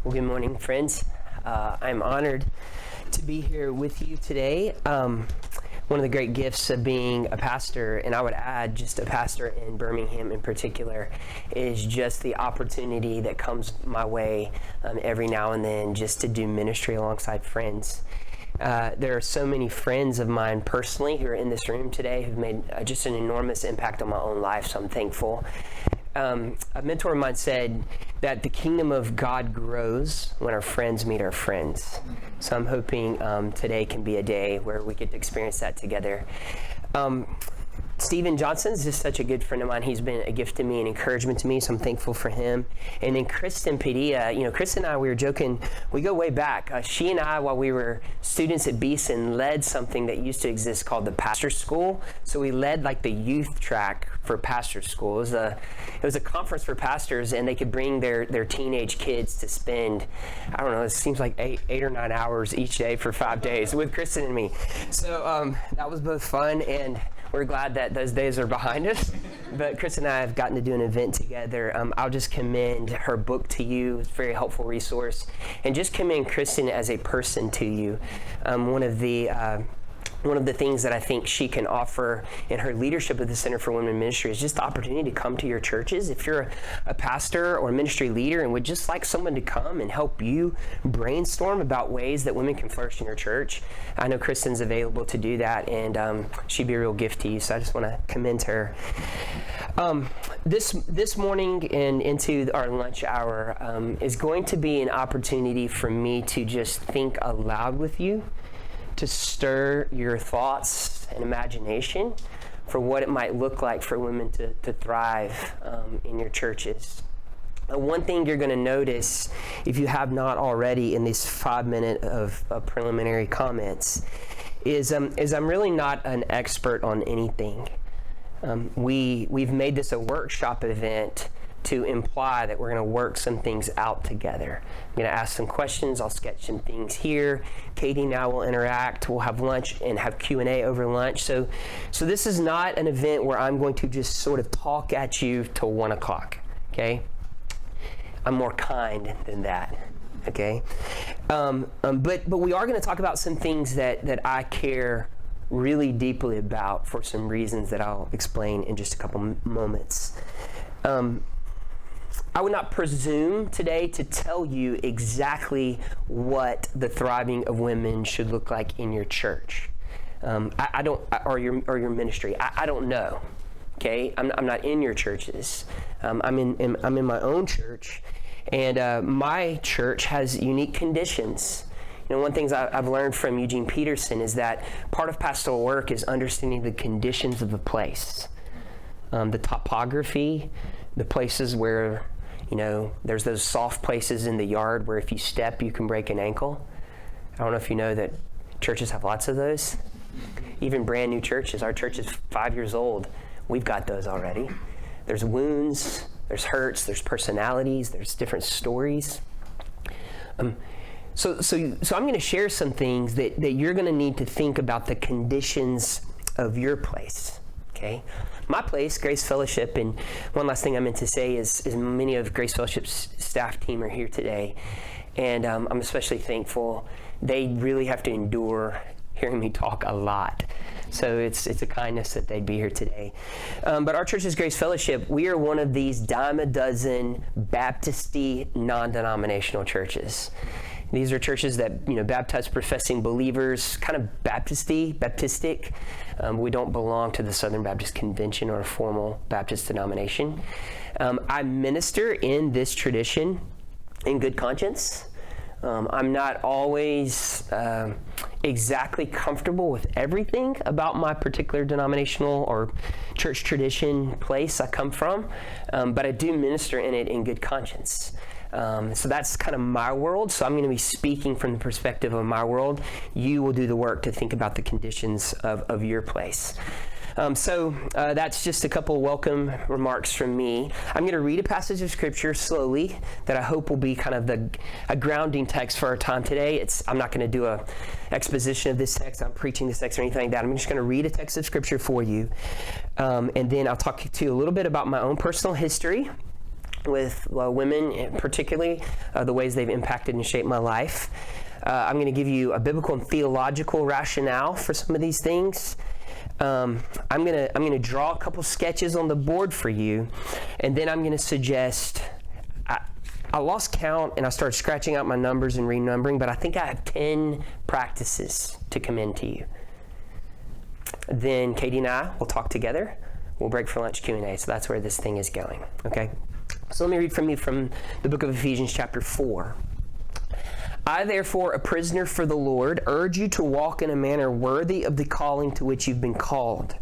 Well, good morning, friends. I'm honored to be here with you today. One of the great gifts of being a pastor, and I would add just a pastor in Birmingham in particular, is just the opportunity that comes my way every now and then just to do ministry alongside friends. There are so many friends of mine personally who are in this room today who've made just an enormous impact on my own life, so I'm thankful. A mentor of mine said that the kingdom of God grows when our friends meet our friends. So I'm hoping today can be a day where we get to experience that together. Stephen Johnson is just such a good friend of mine. He's been a gift to me and encouragement to me, so I'm thankful for him. And then Kristen Padilla, Kristen and I, we were joking, we go way back. She and I, while we were students at Beeson, led something that used to exist called the Pastor School. So we led like the youth track for Pastor School. It was a conference for pastors, and they could bring their teenage kids to spend, I don't know, it seems like eight or 9 hours each day for 5 days with Kristen and me. So that was both fun, and we're glad that those days are behind us. But Chris and I have gotten to do an event together. I'll just commend her book to you. It's a very helpful resource. And just commend Kristen as a person to you. One of the things that I think she can offer in her leadership of the Center for Women in Ministry is just the opportunity to come to your churches. If you're a pastor or a ministry leader and would just like someone to come and help you brainstorm about ways that women can flourish in your church, I know Kristen's available to do that, and she'd be a real gift to you, so I just want to commend her. This morning and into our lunch hour is going to be an opportunity for me to just think aloud with you, to stir your thoughts and imagination for what it might look like for women to thrive in your churches. One thing you're going to notice, if you have not already in this 5 minute of preliminary comments, is I'm really not an expert on anything. We've made this a workshop event to imply that we're going to work some things out together. I'm going to ask some questions. I'll sketch some things here. Katie and I will interact. We'll have lunch and have Q&A over lunch. So this is not an event where I'm going to just sort of talk at you till 1 o'clock, okay? I'm more kind than that, okay? But we are going to talk about some things that I care really deeply about for some reasons that I'll explain in just a couple moments. I would not presume today to tell you exactly what the thriving of women should look like in your church. I don't, or your ministry. I don't know. Okay, I'm not in your churches. I'm in my own church, and my church has unique conditions. One of the things I've learned from Eugene Peterson is that part of pastoral work is understanding the conditions of the place, the topography, the places where there's those soft places in the yard where if you step, you can break an ankle. I don't know if you know that churches have lots of those. Even brand new churches. Our church is 5 years old. We've got those already. There's wounds, there's hurts, there's personalities, there's different stories. So I'm going to share some things that you're going to need to think about the conditions of your place. Okay? My place, Grace Fellowship, and one last thing I meant to say is many of Grace Fellowship's staff team are here today, and I'm especially thankful. They really have to endure hearing me talk a lot, so it's a kindness that they'd be here today. But our church's Grace Fellowship, we are one of these dime a dozen Baptist-y non-denominational churches. These are churches that, baptize professing believers, kind of Baptistic. We don't belong to the Southern Baptist Convention or a formal Baptist denomination. I minister in this tradition in good conscience. I'm not always exactly comfortable with everything about my particular denominational or church tradition place I come from, but I do minister in it in good conscience. So that's kind of my world. So I'm going to be speaking from the perspective of my world. You will do the work to think about the conditions of your place. So that's just a couple welcome remarks from me. I'm going to read a passage of Scripture slowly that I hope will be kind of a grounding text for our time today. I'm not going to do a exposition of this text. I'm preaching this text or anything like that. I'm just going to read a text of Scripture for you. And then I'll talk to you a little bit about my own personal history. with women, particularly the ways they've impacted and shaped my life. I'm going to give you a biblical and theological rationale for some of these things. I'm going to draw a couple sketches on the board for you, and then I'm going to suggest. I lost count and I started scratching out my numbers and renumbering, but I think I have 10 practices to commend to you. Then Katie and I will talk together. We'll break for lunch Q&A, so that's where this thing is going, okay? So let me read from you from the book of Ephesians chapter 4. I, therefore, a prisoner for the Lord, urge you to walk in a manner worthy of the calling to which you've been called,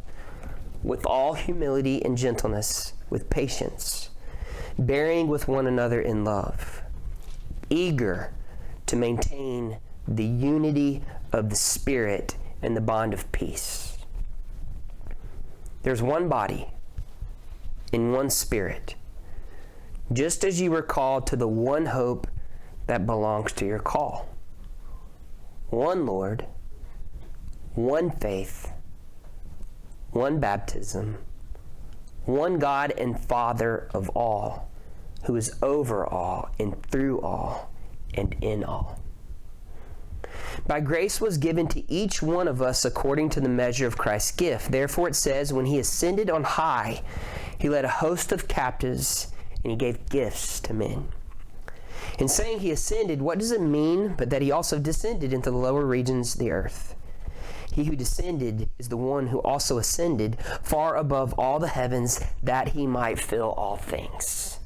with all humility and gentleness, with patience, bearing with one another in love, eager to maintain the unity of the Spirit and the bond of peace. There's one body in one Spirit, just as you were called to the one hope that belongs to your call. One Lord, one faith, one baptism, one God and Father of all, who is over all and through all and in all. By grace was given to each one of us according to the measure of Christ's gift. Therefore it says, when he ascended on high, he led a host of captives and he gave gifts to men. In saying he ascended, what does it mean but that he also descended into the lower regions of the earth? He who descended is the one who also ascended far above all the heavens, that he might fill all things.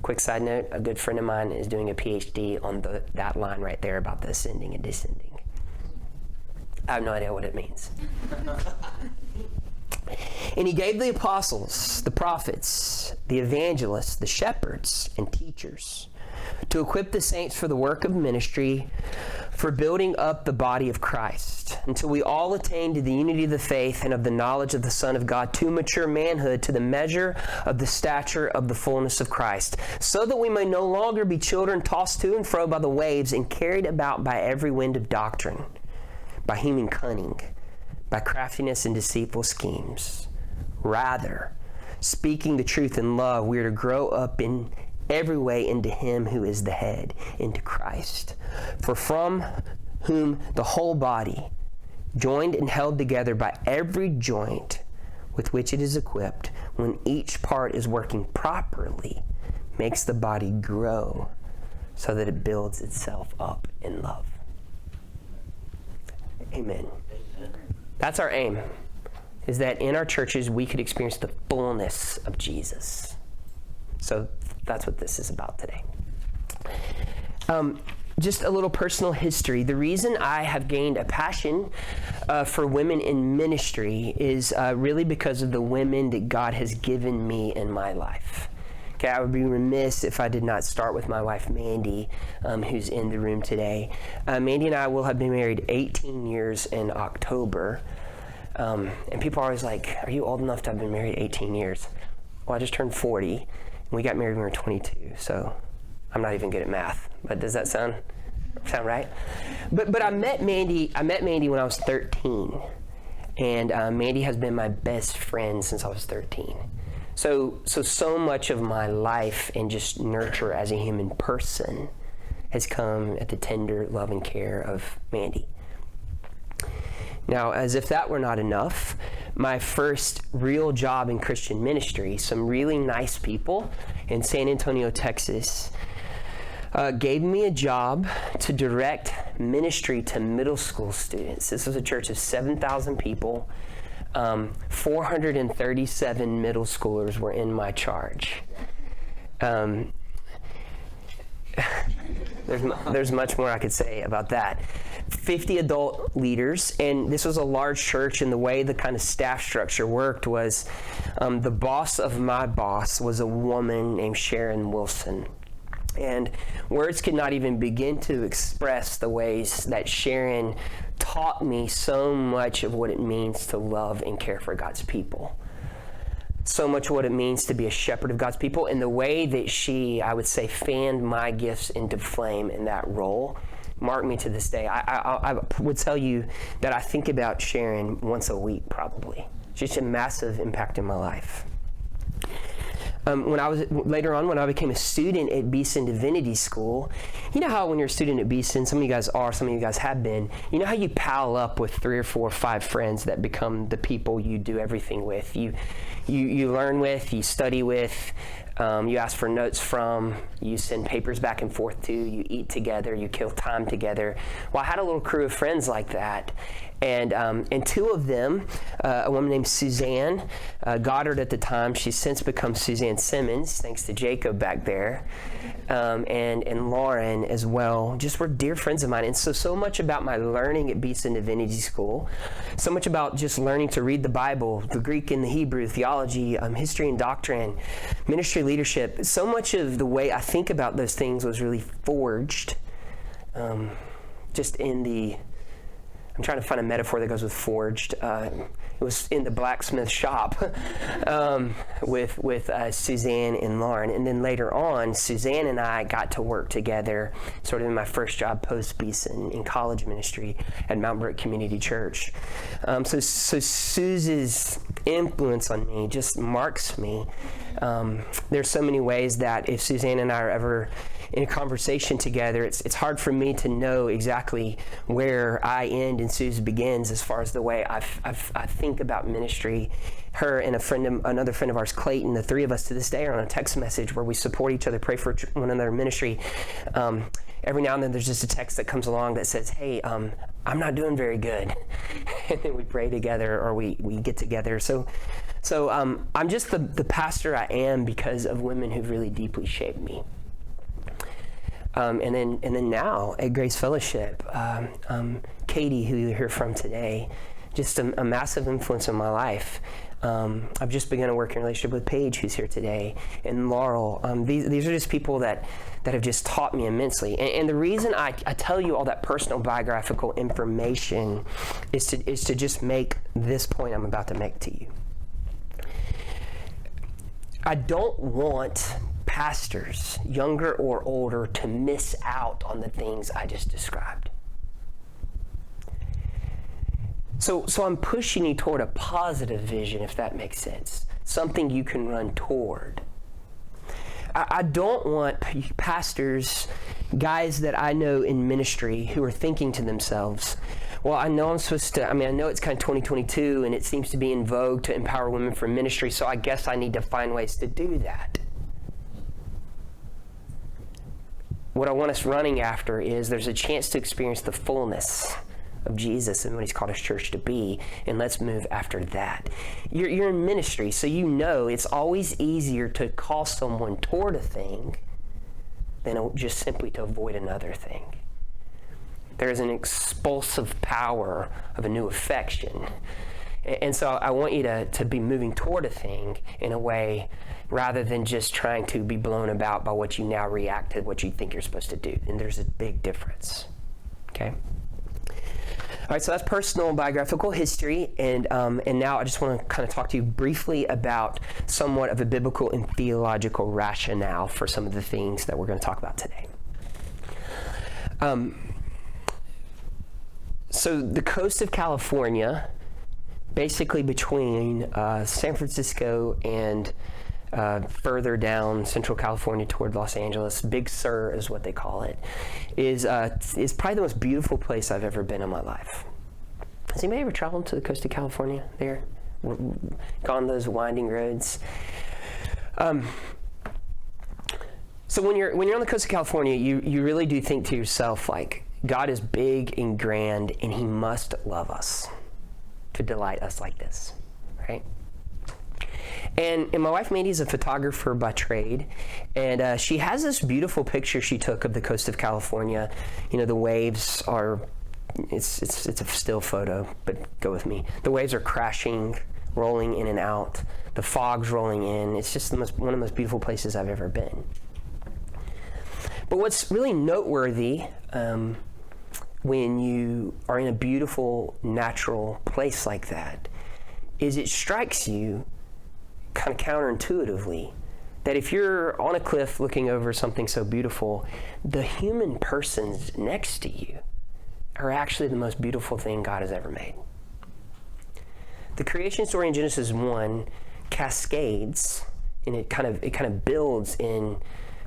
Quick side note, a good friend of mine is doing a PhD on that line right there about the ascending and descending. I have no idea what it means. And he gave the apostles, the prophets, the evangelists, the shepherds, and teachers to equip the saints for the work of ministry, for building up the body of Christ, until we all attain to the unity of the faith and of the knowledge of the Son of God, to mature manhood, to the measure of the stature of the fullness of Christ, so that we may no longer be children tossed to and fro by the waves and carried about by every wind of doctrine, by human cunning, by craftiness and deceitful schemes. Rather, speaking the truth in love, we are to grow up in every way into him who is the head, into Christ. For from whom the whole body, joined and held together by every joint with which it is equipped, when each part is working properly, makes the body grow so that it builds itself up in love. Amen. That's our aim, is that in our churches we could experience the fullness of Jesus. So that's what this is about today. Just a little personal history. The reason I have gained a passion for women in ministry is really because of the women that God has given me in my life. Okay, I would be remiss if I did not start with my wife, Mandy, who's in the room today. Mandy and I will have been married 18 years in October. And people are always like, are you old enough to have been married 18 years? Well, I just turned 40, and we got married when we were 22, so I'm not even good at math. But does that sound right? But I met Mandy when I was 13, and Mandy has been my best friend since I was 13. So much of my life and just nurture as a human person has come at the tender love and care of Mandy. Now, as if that were not enough, my first real job in Christian ministry, some really nice people in San Antonio, Texas, gave me a job to direct ministry to middle school students. This was a church of 7,000 people. 437 middle schoolers were in my charge. There's much more I could say about that. 50 adult leaders, and this was a large church, and the way the kind of staff structure worked was the boss of my boss was a woman named Sharon Wilson. And words could not even begin to express the ways that Sharon taught me so much of what it means to love and care for God's people. So much of what it means to be a shepherd of God's people, and the way that she, I would say, fanned my gifts into flame in that role marked me to this day. I would tell you that I think about Sharon once a week, probably. She's a massive impact in my life. when I became a student at Beeson Divinity School, you know how when you're a student at Beeson, some of you guys are, some of you guys have been, you know how you pal up with 3 or 4 or 5 friends that become the people you do everything with. You learn with, you study with, you ask for notes from, you send papers back and forth to, you eat together, you kill time together. Well, I had a little crew of friends like that. And 2 of them, a woman named Suzanne Goddard at the time, she's since become Suzanne Simmons, thanks to Jacob back there, and Lauren as well, just were dear friends of mine. And so much about my learning at Beeson Divinity School, so much about just learning to read the Bible, the Greek and the Hebrew, theology, history and doctrine, ministry leadership, so much of the way I think about those things was really forged just in the... I'm trying to find a metaphor that goes with forged. It was in the blacksmith shop with Suzanne and Lauren. And then later on, Suzanne and I got to work together sort of in my first job post-Beeson in college ministry at Mount Brook Community Church. So Suze's influence on me just marks me. There's so many ways that if Suzanne and I are ever in a conversation together, it's hard for me to know exactly where I end and Suze begins as far as the way I think about ministry. Her and another friend of ours, Clayton, the 3 of us to this day are on a text message where we support each other, pray for one another in ministry. Every now and then there's just a text that comes along that says, hey, I'm not doing very good. And then we pray together or we get together. So I'm just the pastor I am because of women who've really deeply shaped me. And then now at Grace Fellowship, Katie, who you hear from today, just a massive influence in my life. I've just begun a working relationship with Paige, who's here today, and Laurel. These are just people that have just taught me immensely. And the reason I tell you all that personal biographical information is to just make this point I'm about to make to you. I don't want pastors, younger or older, to miss out on the things I just described. So I'm pushing you toward a positive vision, if that makes sense, something you can run toward. I don't want pastors, guys that I know in ministry who are thinking to themselves, well, I know I'm supposed to, I know it's kind of 2022 and it seems to be in vogue to empower women for ministry, so I guess I need to find ways to do that. What I want us running after is there's a chance to experience the fullness of Jesus and what he's called his church to be, and let's move after that. You're in ministry, so you know it's always easier to call someone toward a thing than just simply to avoid another thing. There's an expulsive power of a new affection. And so I want you to be moving toward a thing in a way rather than just trying to be blown about by what you now react to what you think you're supposed to do. And there's a big difference. Okay? All right, so that's personal biographical history, and now I just want to kind of talk to you briefly about somewhat of a biblical and theological rationale for some of the things that we're going to talk about today. So the coast of California, basically between San Francisco and further down Central California toward Los Angeles, Big Sur is what they call it, is probably the most beautiful place I've ever been in my life. Has anybody ever traveled to the coast of California there? Gone those winding roads? So when you're on the coast of California, you really do think to yourself, like, God is big and grand, and he must love us to delight us like this, right? And my wife Mandy is a photographer by trade, and she has this beautiful picture she took of the coast of California. You know, the waves are, it's a still photo, but go with me. The waves are crashing, rolling in and out. The fog's rolling in. It's just one of the most beautiful places I've ever been. But what's really noteworthy when you are in a beautiful, natural place like that is it strikes you kind of counterintuitively that if you're on a cliff looking over something so beautiful, the human persons next to you are actually the most beautiful thing God has ever made. The creation story in Genesis 1 cascades And it kind of builds in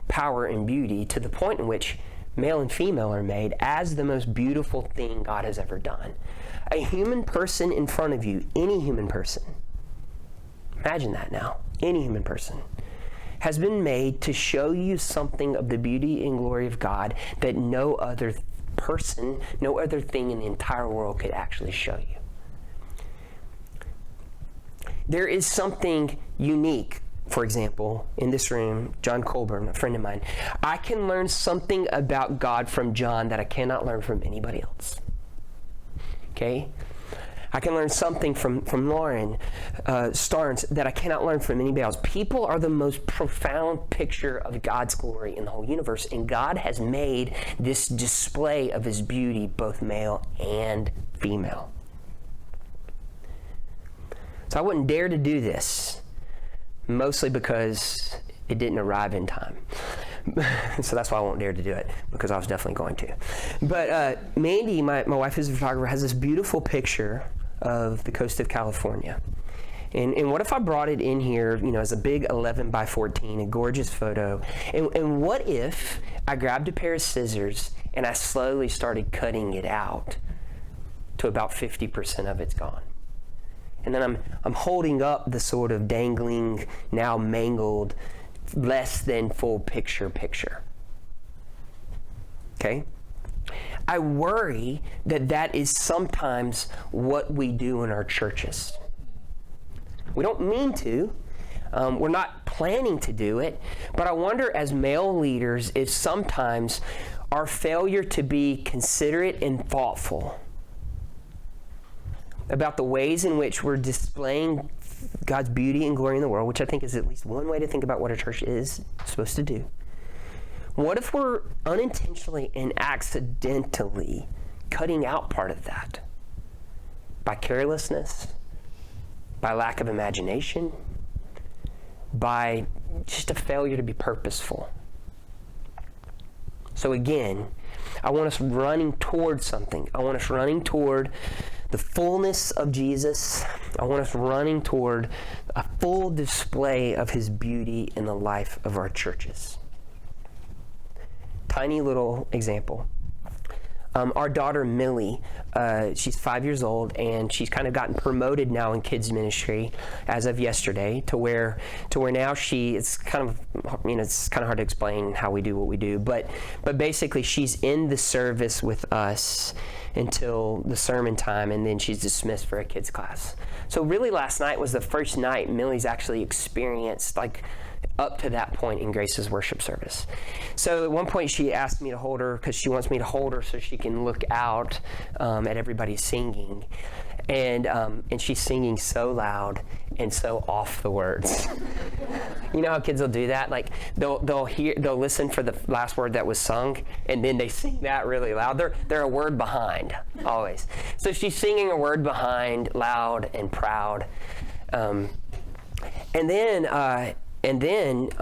power and beauty to the point in which male and female are made as the most beautiful thing God has ever done. A human person in front of you, any human person, imagine that now, any human person, has been made to show you something of the beauty and glory of God that no other person, no other thing in the entire world could actually show you. There is something unique. For example, in this room, John Colburn, a friend of mine, I can learn something about God from John that I cannot learn from anybody else. Okay? I can learn something from Lauren Starnes that I cannot learn from anybody else. People are the most profound picture of God's glory in the whole universe, and God has made this display of his beauty, both male and female. So I wouldn't dare to do this. Mostly because it didn't arrive in time. So that's why I won't dare to do it, because I was definitely going to. But Mandy, my wife who's a photographer, has this beautiful picture of the coast of California. And what if I brought it in here, as a big 11 by 14, a gorgeous photo. And what if I grabbed a pair of scissors and I slowly started cutting it out to about 50% of it's gone? And then I'm holding up the sort of dangling, now mangled, less than full picture. Okay? I worry that is sometimes what we do in our churches. We don't mean to. We're not planning to do it. But I wonder, as male leaders, if sometimes our failure to be considerate and thoughtful about the ways in which we're displaying God's beauty and glory in the world, which I think is at least one way to think about what a church is supposed to do. What if we're unintentionally and accidentally cutting out part of that by carelessness, by lack of imagination, by just a failure to be purposeful? So again, I want us running toward something. I want us running toward the fullness of Jesus. I want us running toward a full display of his beauty in the life of our churches. Tiny little example. Our daughter Millie, she's 5 years old, and she's kind of gotten promoted now in kids ministry as of yesterday to where now it's kind of hard to explain how we do what we do, but basically she's in the service with us until the sermon time, and then she's dismissed for a kids class. So really last night was the first night Millie's actually experienced up to that point in Grace's worship service. So at one point she asked me to hold her because she wants me to hold her so she can look out at everybody singing. And she's singing so loud and so off the words. You know how kids will do that? Like they'll listen for the last word that was sung, and then they sing that really loud. They're a word behind always. So she's singing a word behind, loud and proud. And then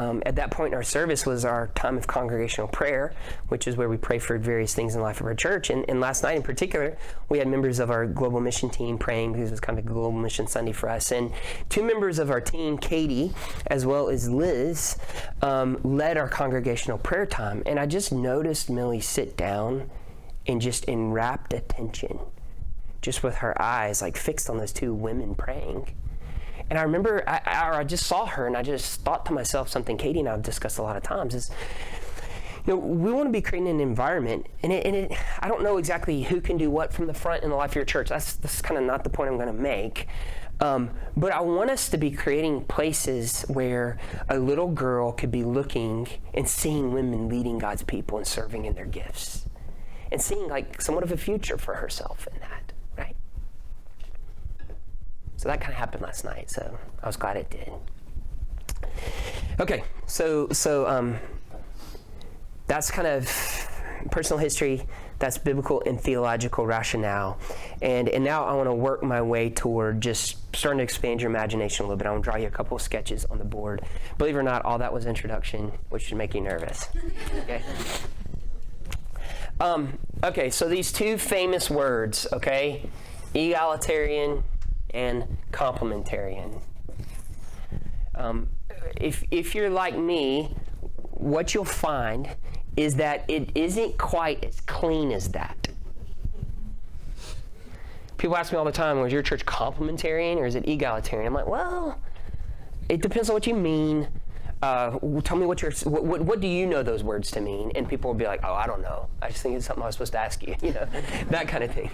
at that point in our service was our time of congregational prayer, which is where we pray for various things in the life of our church. And last night in particular, we had members of our global mission team praying, because it was kind of a global mission Sunday for us. And two members of our team, Katie as well as Liz, led our congregational prayer time. And I just noticed Millie sit down and just in rapt attention, just with her eyes fixed on those two women praying. And I remember, I just saw her, and I just thought to myself something Katie and I have discussed a lot of times is, we want to be creating an environment, and I don't know exactly who can do what from the front in the life of your church. That's kind of not the point I'm going to make. But I want us to be creating places where a little girl could be looking and seeing women leading God's people and serving in their gifts, and seeing somewhat of a future for herself in that, right? So that kind of happened last night, so I was glad it did. Okay, so that's kind of personal history. That's biblical and theological rationale. And now I want to work my way toward just starting to expand your imagination a little bit. I want to draw you a couple of sketches on the board. Believe it or not, all that was introduction, which should make you nervous. Okay? Okay, so these two famous words, okay? Egalitarian and complementarian. if you're like me, what you'll find is that it isn't quite as clean as that. People ask me all the time, was your church complementarian or is it egalitarian? I'm like, well, it depends on what you mean. Tell me what do you know those words to mean? And people will be like, oh, I don't know. I just think it's something I was supposed to ask you, that kind of thing.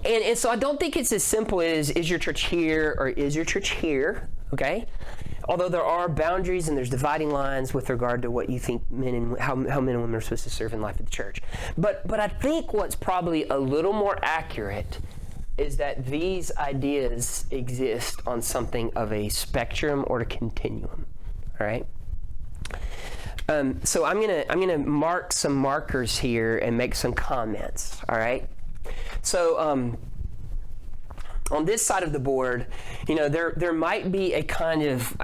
And so I don't think it's as simple as, is your church here or is your church here, okay? Although there are boundaries and there's dividing lines with regard to what you think how men and women are supposed to serve in life at the church. But I think what's probably a little more accurate is that these ideas exist on something of a spectrum or a continuum, all right? So I'm gonna mark some markers here and make some comments, all right? So on this side of the board, there might be a kind of,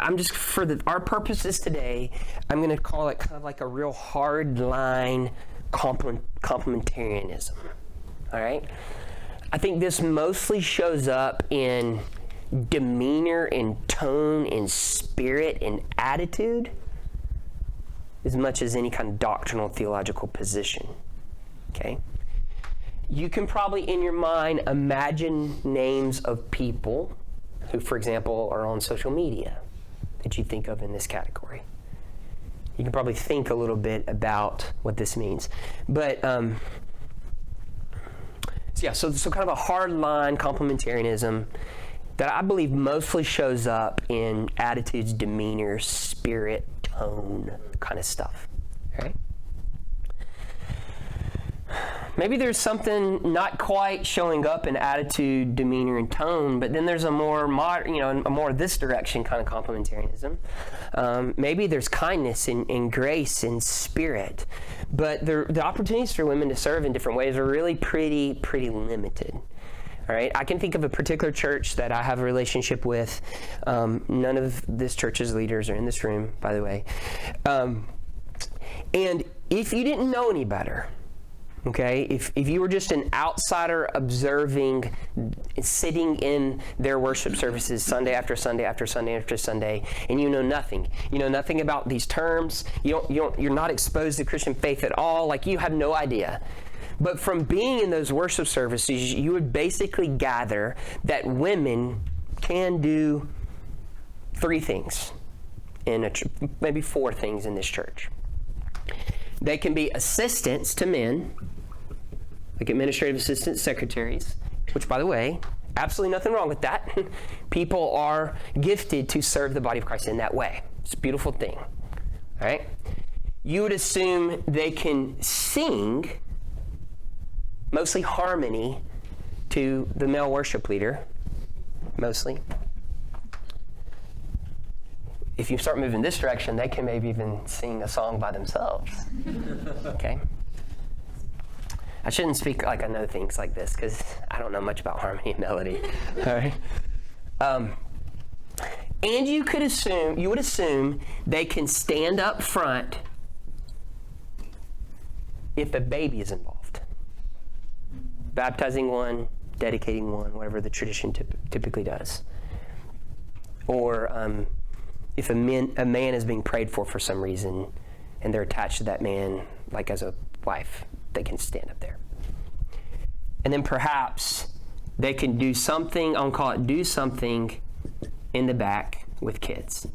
our purposes today, I'm going to call it kind of like a real hard line complementarianism, all right? I think this mostly shows up in demeanor, in tone, in spirit, in attitude, as much as any kind of doctrinal theological position, okay? You can probably, in your mind, imagine names of people who, for example, are on social media that you think of in this category. You can probably think a little bit about what this means. But, so kind of a hard line complementarianism that I believe mostly shows up in attitudes, demeanor, spirit, tone, kind of stuff, right? Maybe there's something not quite showing up in attitude, demeanor, and tone, but then there's a more this direction kind of complementarianism. Maybe there's kindness and grace and spirit, but the opportunities for women to serve in different ways are really pretty limited. All right, I can think of a particular church that I have a relationship with. None of this church's leaders are in this room, by the way. And if you didn't know any better, okay, if you were just an outsider observing, sitting in their worship services Sunday after Sunday after Sunday after Sunday, and you know nothing about these terms, you're not exposed to Christian faith at all, like you have no idea. But from being in those worship services, you would basically gather that women can do 3 things, maybe 4 things in this church. They can be assistants to men, like administrative assistants, secretaries, which, by the way, absolutely nothing wrong with that. People are gifted to serve the body of Christ in that way. It's a beautiful thing, all right? You would assume they can sing, mostly harmony, to the male worship leader, mostly. If you start moving this direction, they can maybe even sing a song by themselves, okay? I shouldn't speak like I know things like this because I don't know much about harmony and melody, all right? And you would assume they can stand up front if a baby is involved. Baptizing one, dedicating one, whatever the tradition typically does. Or if a man is being prayed for some reason and they're attached to that man, like as a wife, they can stand up there. And then perhaps they can do something, I'll call it do something in the back with kids.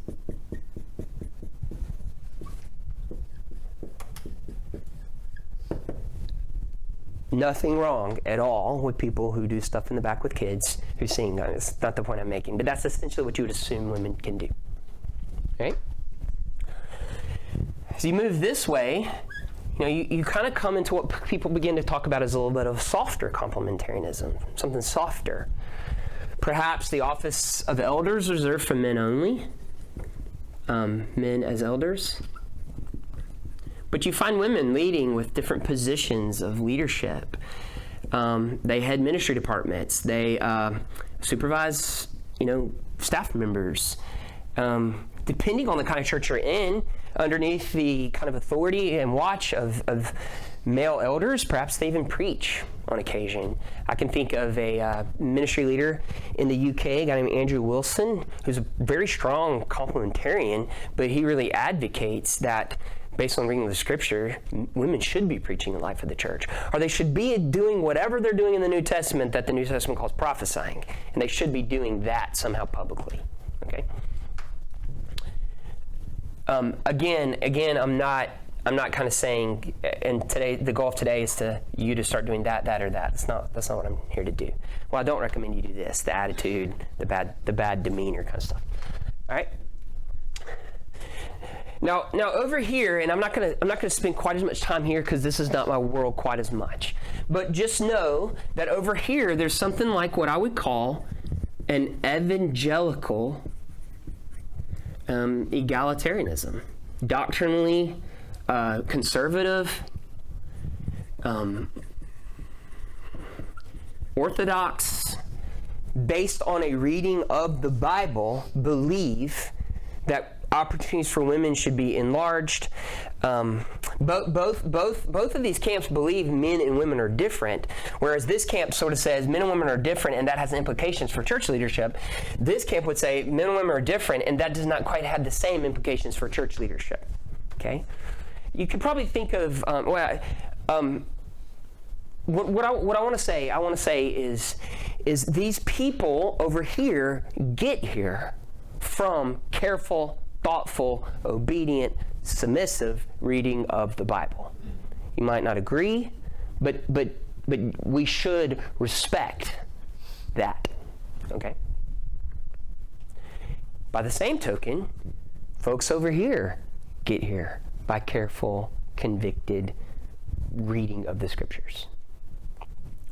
Nothing wrong at all with people who do stuff in the back with kids who sing. That's not the point I'm making, but that's essentially what you would assume women can do. Right? As you move this way, you kind of come into what people begin to talk about as a little bit of softer complementarianism, something softer. Perhaps the office of elders reserved for men only, men as elders. But you find women leading with different positions of leadership. They head ministry departments. They supervise, staff members. Depending on the kind of church you're in, underneath the kind of authority and watch of male elders. Perhaps they even preach on occasion. I can think of a ministry leader in the UK, a guy named Andrew Wilson, who's a very strong complementarian, but he really advocates that, based on reading the scripture, women should be preaching the life of the church, or they should be doing whatever they're doing in the New Testament that the New Testament calls prophesying, and they should be doing that somehow publicly. Okay. Again, I'm not kind of saying, and today the goal of today is you to start doing that, or that. That's not what I'm here to do. Well, I don't recommend you do this: the attitude, the bad demeanor kind of stuff. All right. Now over here, and I'm not gonna spend quite as much time here because this is not my world quite as much. But just know that over here, there's something like what I would call an evangelical egalitarianism, doctrinally conservative, orthodox, based on a reading of the Bible, believe that opportunities for women should be enlarged. Both of these camps believe men and women are different, whereas this camp sort of says men and women are different, and that has implications for church leadership. This camp would say men and women are different, and that does not quite have the same implications for church leadership. Okay, you could probably think of what I want to say is these people over here get here from careful, thoughtful, obedient, submissive reading of the Bible. You might not agree, but we should respect that. Okay? By the same token, folks over here get here by careful, convicted reading of the scriptures.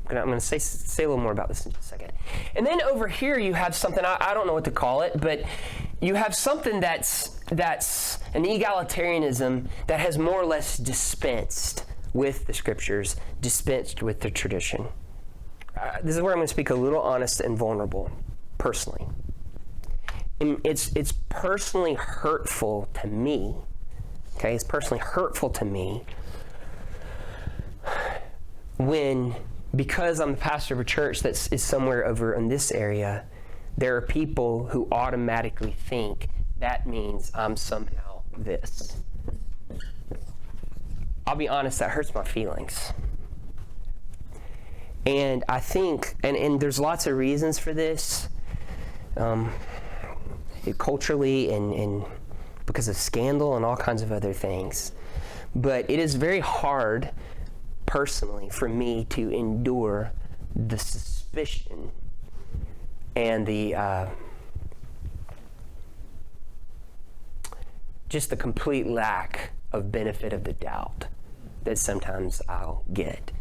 I'm going to say a little more about this in just a second. And then over here you have something, I don't know what to call it, but you have something that's an egalitarianism that has more or less dispensed with the scriptures, dispensed with the tradition. This is where I'm going to speak a little honest and vulnerable, personally. And it's personally hurtful to me. Okay, it's personally hurtful to me when, because I'm the pastor of a church that is somewhere over in this area, there are people who automatically think that means I'm somehow this. I'll be honest, that hurts my feelings. And I think, and there's lots of reasons for this, culturally and because of scandal and all kinds of other things. But it is very hard, personally, for me to endure the suspicion and the just the complete lack of benefit of the doubt that sometimes I'll get.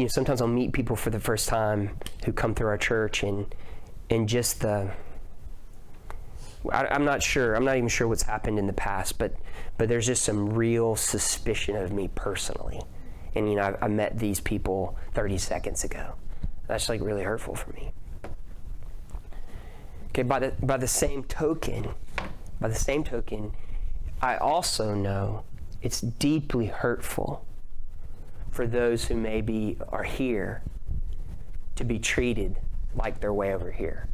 Sometimes I'll meet people for the first time who come through our church, and just I'm not even sure what's happened in the past, but there's just some real suspicion of me personally. And I met these people 30 seconds ago. That's like really hurtful for me. Okay, by the same token, I also know it's deeply hurtful for those who maybe are here to be treated like they're way over here.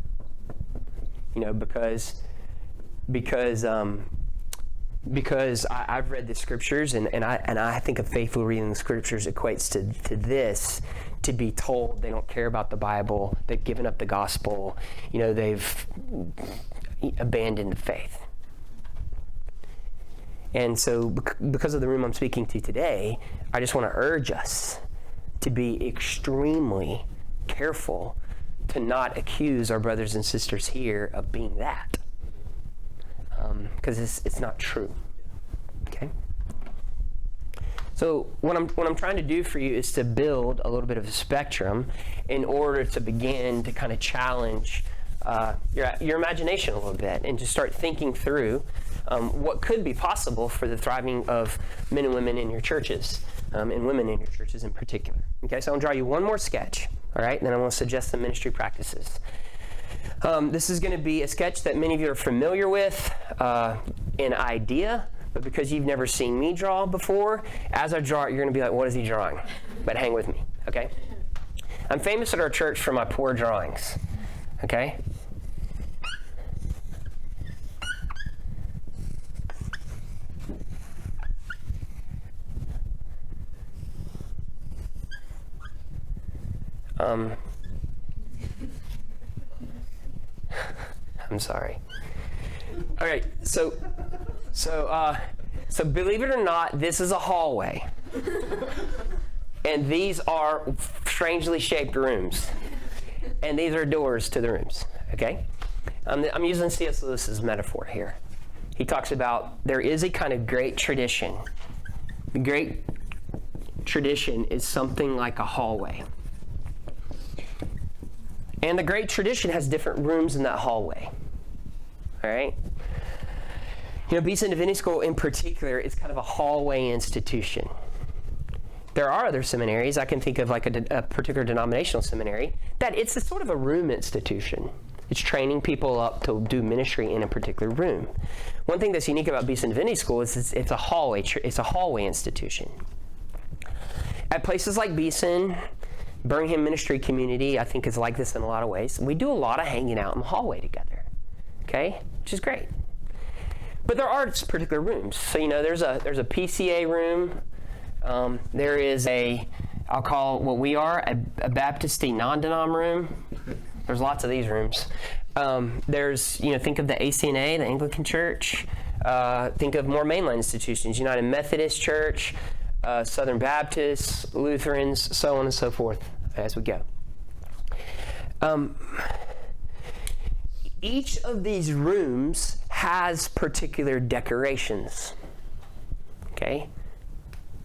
Because I've read the scriptures, and I think a faithful reading the scriptures equates to this, to be told they don't care about the Bible, they've given up the gospel, they've abandoned the faith. And so because of the room I'm speaking to today, I just want to urge us to be extremely careful to not accuse our brothers and sisters here of being that. Because it's not true. Okay? So what I'm trying to do for you is to build a little bit of a spectrum in order to begin to kind of challenge your imagination a little bit, and to start thinking through what could be possible for the thriving of men and women in your churches, and women in your churches in particular. Okay, so I'm going to draw you one more sketch, all right? And then I'm going to suggest some ministry practices. This is going to be a sketch that many of you are familiar with, an idea, but because you've never seen me draw before, as I draw it, you're going to be like, what is he drawing? But hang with me, okay? I'm famous at our church for my poor drawings, okay? I'm sorry. All right, so believe it or not, this is a hallway. And these are strangely shaped rooms. And these are doors to the rooms, okay? I'm using C.S. Lewis's metaphor here. He talks about there is a kind of great tradition. The great tradition is something like a hallway. And the great tradition has different rooms in that hallway. All right? You know, Beeson Divinity School in particular is kind of a hallway institution. There are other seminaries. I can think of like a particular denominational seminary that it's a sort of a room institution. It's training people up to do ministry in a particular room. One thing that's unique about Beeson Divinity School is it's a hallway institution. At places like Beeson, Birmingham Ministry Community, I think is like this in a lot of ways. We do a lot of hanging out in the hallway together, okay? Which is great. But there are particular rooms. So, you know, there's a PCA room. There is I'll call what we are a Baptist non-denom room. There's lots of these rooms. There's, you know, think of the ACNA, the Anglican Church. Think of more mainline institutions, United Methodist Church, Southern Baptists, Lutherans, so on and so forth as we go. Each of these rooms has particular decorations, okay?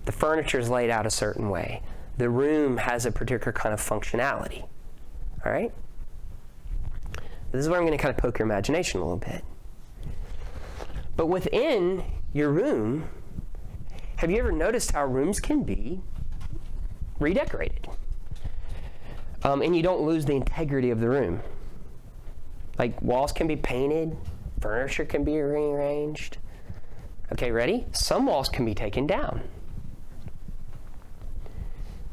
The furniture is laid out a certain way. The room has a particular kind of functionality, all right? This is where I'm going to kind of poke your imagination a little bit. But within your room, have you ever noticed how rooms can be redecorated? And you don't lose the integrity of the room. Like walls can be painted, furniture can be rearranged. Okay, ready? Some walls can be taken down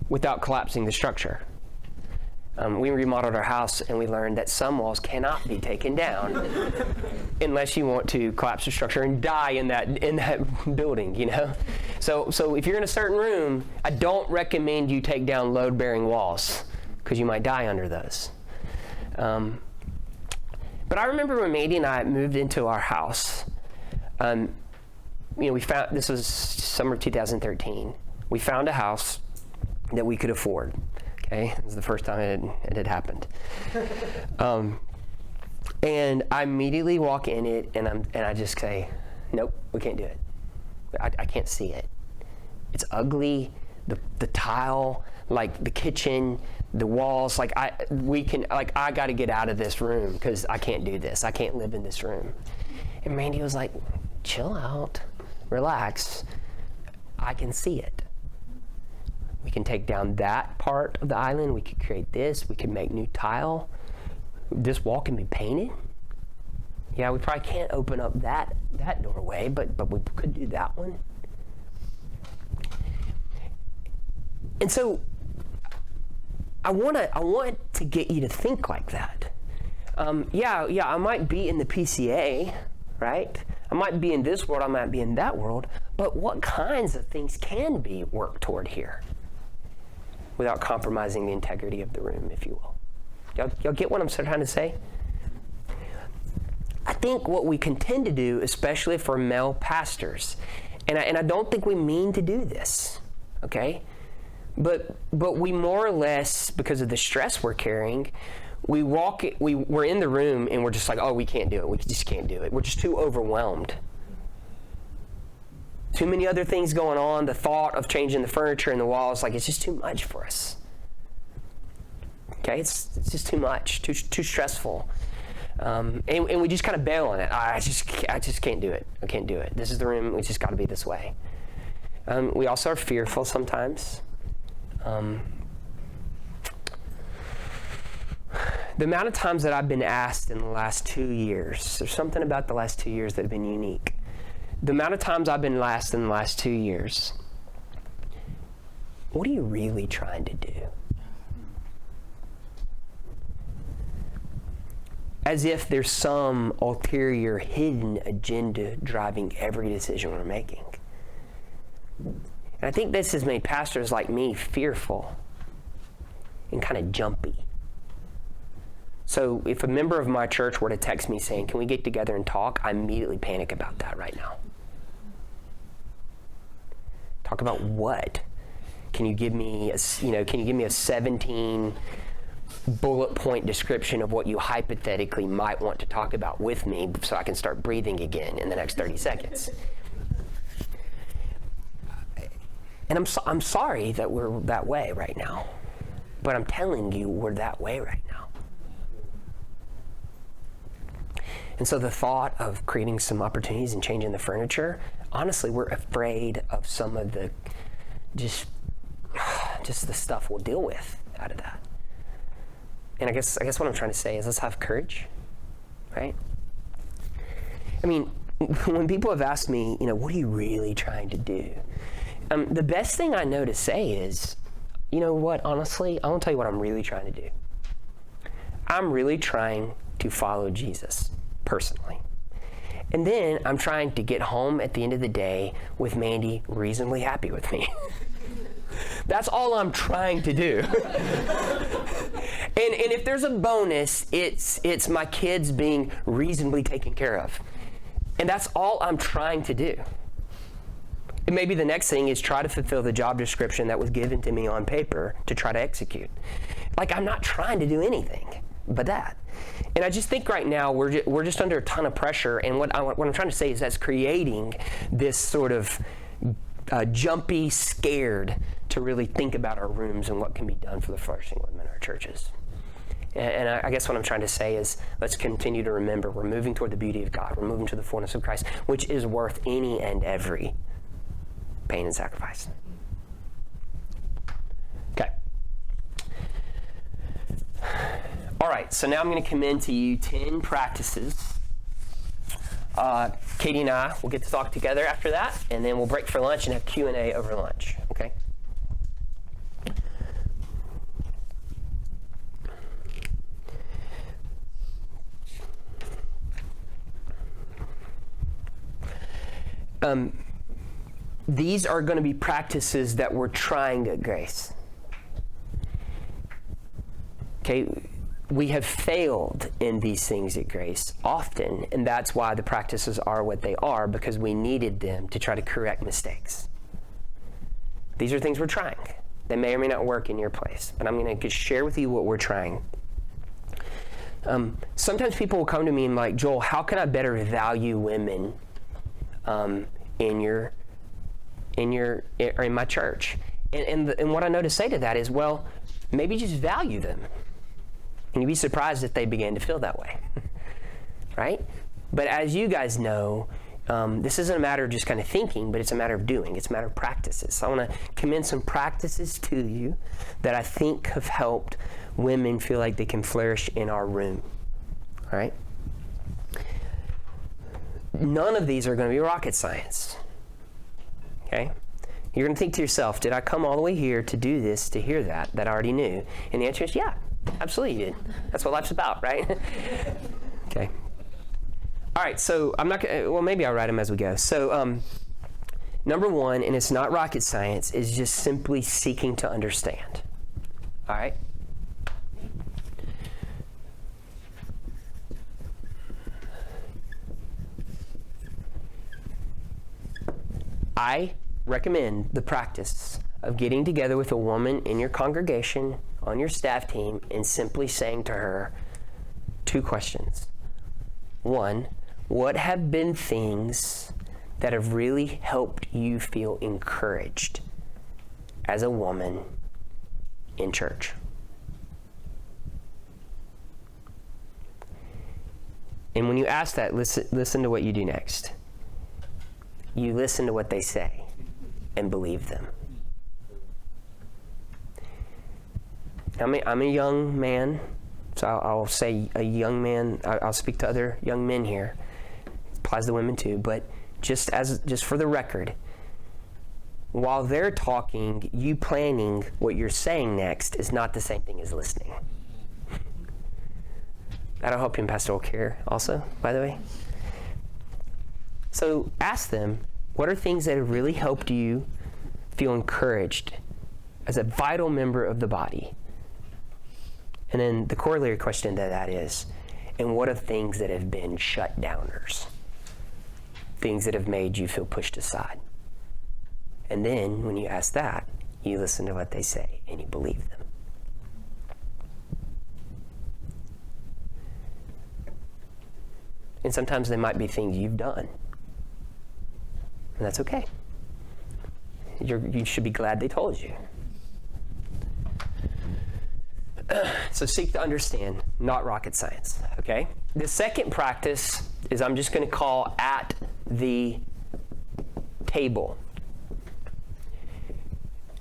without collapsing the structure. We remodeled our house and we learned that some walls cannot be taken down unless you want to collapse the structure and die in that building, you know? So if you're in a certain room, I don't recommend you take down load-bearing walls because you might die under those. But I remember when Mandy and I moved into our house, you know, we found, this was summer of 2013, we found a house that we could afford. Okay, it was the first time it had happened. And I immediately walk in it and I just say, nope, we can't do it. I can't see it. It's ugly. The tile, like the kitchen, the walls, I got to get out of this room because I can't do this. I can't live in this room. And Mandy was like, chill out, relax. I can see it. We can take down that part of the island. We could create this. We could make new tile. This wall can be painted. Yeah, we probably can't open up that doorway, but we could do that one. And so I want to get you to think like that. Yeah, I might be in the PCA, right? I might be in this world, I might be in that world, but what kinds of things can be worked toward here without compromising the integrity of the room, if you will? Y'all get what I'm trying to say? I think what we can tend to do, especially for male pastors, and I don't think we mean to do this, okay? But we more or less, because of the stress we're carrying, we're in the room and we're just like, oh, we can't do it. We just can't do it. We're just too overwhelmed. Too many other things going on. The thought of changing the furniture and the walls, it's just too much for us. Okay, it's just too much, too stressful. And we just kind of bail on it. I just can't do it. I can't do it. This is the room. We just got to be this way. We also are fearful The amount of times that I've been asked in the last 2 years, there's something about the last 2 years that have been unique. The amount of times I've been asked in the last 2 years, what are you really trying to do? As if there's some ulterior hidden agenda driving every decision we're making. And I think this has made pastors like me fearful and kind of jumpy. So if a member of my church were to text me saying, can we get together and talk? I immediately panic about that right now. Talk about what? Can you give me a 17 bullet point description of what you hypothetically might want to talk about with me so I can start breathing again in the next 30 seconds? And I'm sorry that we're that way right now, but I'm telling you we're that way right now. And so the thought of creating some opportunities and changing the furniture, honestly, we're afraid of some of the just the stuff we'll deal with out of that. And I guess what I'm trying to say is let's have courage, right? I mean, when people have asked me, what are you really trying to do? The best thing I know to say is, you know what, honestly, I want to tell you what I'm really trying to do. I'm really trying to follow Jesus personally. And then I'm trying to get home at the end of the day with Mandy reasonably happy with me. That's all I'm trying to do. And if there's a bonus, it's my kids being reasonably taken care of. And that's all I'm trying to do. And maybe the next thing is try to fulfill the job description that was given to me on paper to try to execute. Like, I'm not trying to do anything but that. And I just think right now we're just under a ton of pressure, and what I'm trying to say is that's creating this sort of jumpy, scared to really think about our rooms and what can be done for the flourishing women in our churches. And I guess what I'm trying to say is let's continue to remember we're moving toward the beauty of God. We're moving to the fullness of Christ, which is worth any and every pain and sacrifice. Okay. All right, so now I'm going to commend to you 10 practices. Katie and I will get to talk together after that, and then we'll break for lunch and have Q&A over lunch, okay? These are going to be practices that we're trying at Grace. Okay, we have failed in these things at Grace often, and that's why the practices are what they are, because we needed them to try to correct mistakes. These are things we're trying. They may or may not work in your place, but I'm going to just share with you what we're trying. Sometimes people will come to me and like, Joel, how can I better value women in my church? And what I know to say to that is, well, maybe just value them. And you'd be surprised if they began to feel that way, right? But as you guys know, this isn't a matter of just kind of thinking, but it's a matter of doing. It's a matter of practices. So I want to commend some practices to you that I think have helped women feel like they can flourish in our room, all right? None of these are going to be rocket science, okay? You're going to think to yourself, did I come all the way here to do this, to hear that I already knew? And the answer is, yeah, absolutely you did. That's what life's about, right? Okay. All right, so I'm not going to, well, maybe I'll write them as we go. So number one, and it's not rocket science, is just simply seeking to understand, all right? I recommend the practice of getting together with a woman in your congregation, on your staff team, and simply saying to her 2 questions. 1, what have been things that have really helped you feel encouraged as a woman in church? And when you ask that, listen to what you do next. You listen to what they say and believe them. I'm a young man, So I'll say a young man, I'll speak to other young men here. It applies to women too, but just for the record, while they're talking, you planning what you're saying next is not the same thing as listening. That'll help you in pastoral care also, by the way. So ask them, what are things that have really helped you feel encouraged as a vital member of the body? And then the corollary question to that is, and what are things that have been shut downers? Things that have made you feel pushed aside. And then when you ask that, you listen to what they say and you believe them. And sometimes they might be things you've done. And that's okay. You should be glad they told you. So seek to understand, not rocket science, okay? The second practice is I'm just going to call at the table.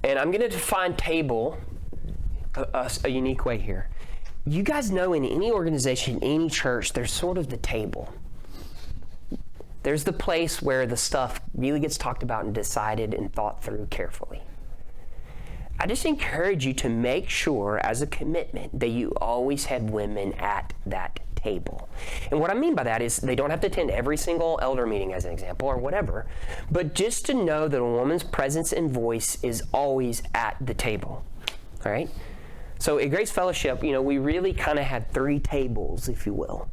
And I'm going to define table a unique way here. You guys know in any organization, any church, there's sort of the table. There's the place where the stuff really gets talked about and decided and thought through carefully. I just encourage you to make sure as a commitment that you always have women at that table. And what I mean by that is they don't have to attend every single elder meeting as an example or whatever, but just to know that a woman's presence and voice is always at the table. All right? So at Grace Fellowship, we really kind of had three tables, if you will.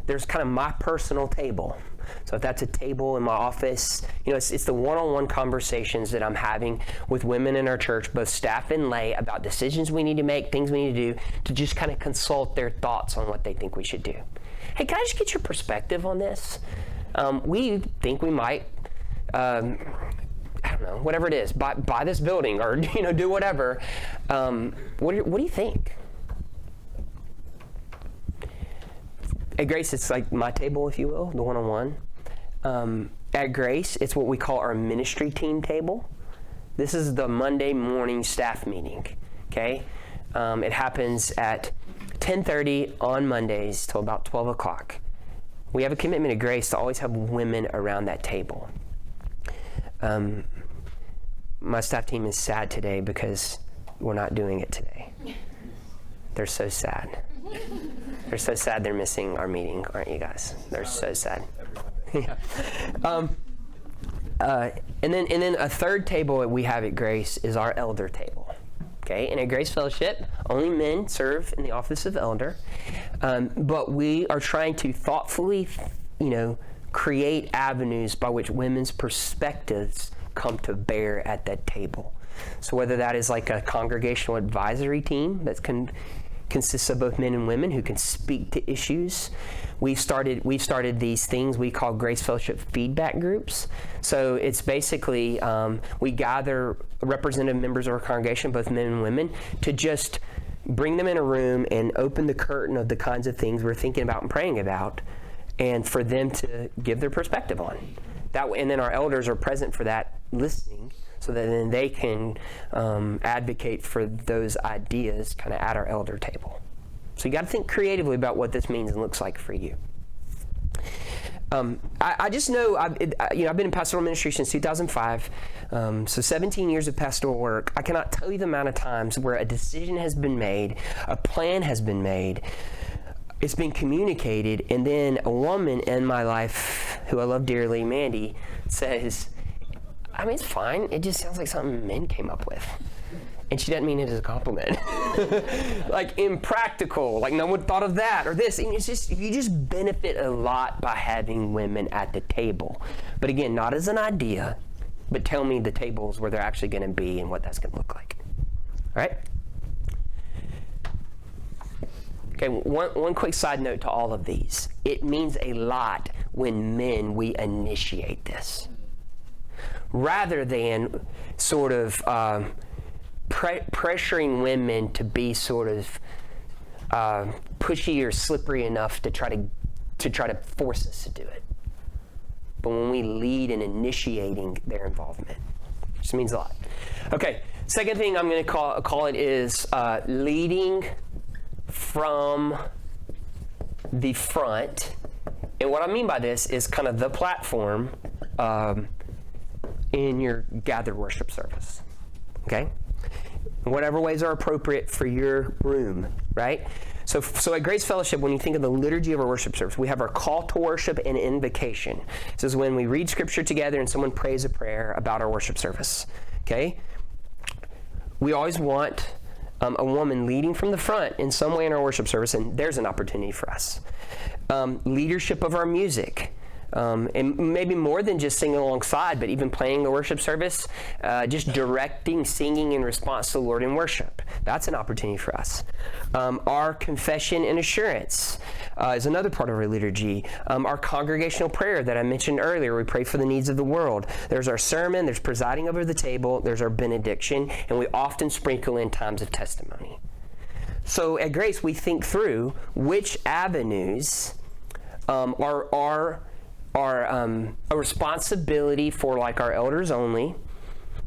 There's kind of my personal table. So if that's a table in my office, it's the one-on-one conversations that I'm having with women in our church, both staff and lay, about decisions we need to make, things we need to do, to just kind of consult their thoughts on what they think we should do. Hey, can I just get your perspective on this? We think we might, I don't know, whatever it is, buy this building or, do whatever. What do you think? At Grace, it's like my table, if you will, the one-on-one. At Grace, it's what we call our ministry team table. This is the Monday morning staff meeting, okay? It happens at 10:30 on Mondays till about 12 o'clock. We have a commitment at Grace to always have women around that table. My staff team is sad today because we're not doing it today. They're so sad. They're so sad they're missing our meeting, aren't you guys? They're so sad. Yeah. And then a third table that we have at Grace is our elder table. Okay, and at Grace Fellowship, only men serve in the office of elder, but we are trying to thoughtfully, create avenues by which women's perspectives come to bear at that table. So whether that is like a congregational advisory team that consists of both men and women who can speak to issues. We've started these things we call Grace Fellowship feedback groups. So it's basically we gather representative members of our congregation, both men and women, to just bring them in a room and open the curtain of the kinds of things we're thinking about and praying about, and for them to give their perspective on. That way, and then our elders are present for that, listening, so that then they can advocate for those ideas kind of at our elder table. So you got to think creatively about what this means and looks like for you. I just know I've been in pastoral ministry since 2005, so 17 years of pastoral work. I cannot tell you the amount of times where a decision has been made, a plan has been made, it's been communicated, and then a woman in my life who I love dearly, Mandy, says, it's fine. It just sounds like something men came up with. And she doesn't mean it as a compliment. Like impractical, like no one thought of that or this. And you just benefit a lot by having women at the table. But again, not as an idea, but tell me the tables where they're actually going to be and what that's going to look like. All right? Okay, one quick side note to all of these. It means a lot when men, we initiate this. Rather than sort of pressuring women to be sort of pushy or slippery enough to try to force us to do it. But when we lead in initiating their involvement, it just means a lot. Okay, second thing I'm going to call it is leading from the front. And what I mean by this is kind of the platform in your gathered worship service, okay? Whatever ways are appropriate for your room, right? So at Grace Fellowship, when you think of the liturgy of our worship service, we have our call to worship and invocation. This is when we read scripture together and someone prays a prayer about our worship service, okay? We always want a woman leading from the front in some way in our worship service, and there's an opportunity for us. Leadership of our music. And maybe more than just singing alongside, but even playing the worship service, just directing, singing in response to the Lord in worship. That's an opportunity for us. Our confession and assurance is another part of our liturgy. Our congregational prayer that I mentioned earlier, we pray for the needs of the world. There's our sermon, there's presiding over the table, there's our benediction, and we often sprinkle in times of testimony. So at Grace, we think through which avenues are a responsibility for like our elders only,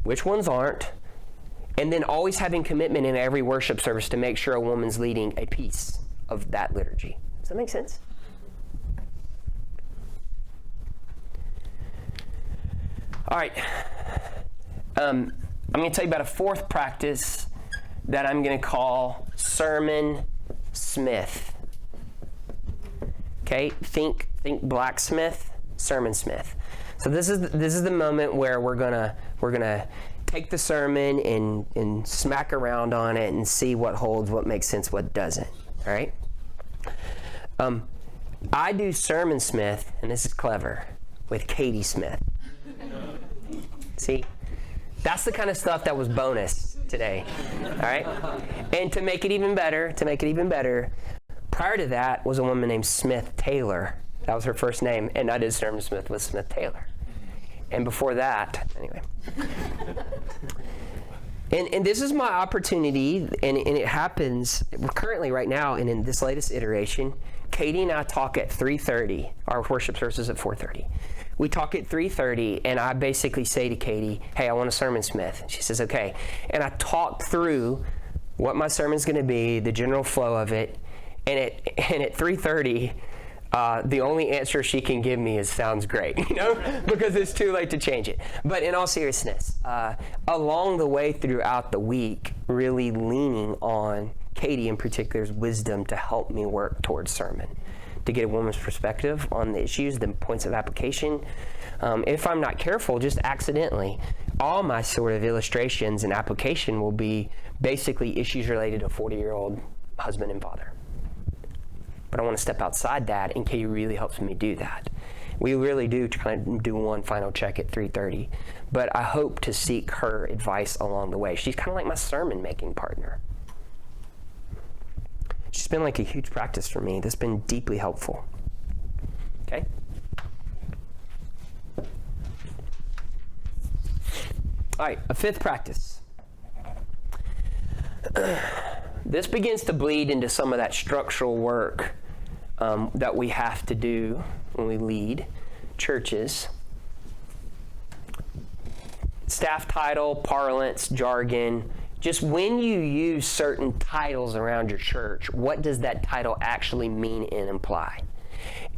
which ones aren't, and then always having commitment in every worship service to make sure a woman's leading a piece of that liturgy. Does that make sense? All right. I'm going to tell you about a fourth practice that I'm going to call Sermon Smith. Okay, think blacksmith, sermon smith. So this is the moment where we're gonna take the sermon and smack around on it and see what holds, what makes sense, what doesn't. All right. I do sermon smith, and this is clever, with Katie Smith. See, that's the kind of stuff that was bonus today. All right. And to make it even better, prior to that was a woman named Smith Taylor. That was her first name, and I did sermon smith with Smith Taylor. And before that, anyway. And this is my opportunity, and it happens currently right now, and in this latest iteration, Katie and I talk at 3:30. Our worship service is at 4:30. We talk at 3:30, and I basically say to Katie, hey, I want a sermon smith. She says, okay. And I talk through what my sermon's going to be, the general flow of it, and at 3:30, the only answer she can give me is sounds great, because it's too late to change it. But in all seriousness, along the way throughout the week, really leaning on Katie in particular's wisdom to help me work towards sermon, to get a woman's perspective on the issues, the points of application. If I'm not careful, just accidentally, all my sort of illustrations and application will be basically issues related to a 40-year-old husband and father. But I want to step outside that, and Katie really helps me do that. We really do kind of do one final check at 3:30, but I hope to seek her advice along the way. She's kind of like my sermon-making partner. She's been like a huge practice for me. That's been deeply helpful. Okay? All right, a fifth practice. This begins to bleed into some of that structural work that we have to do when we lead churches. Staff title, parlance, jargon. Just when you use certain titles around your church, what does that title actually mean and imply?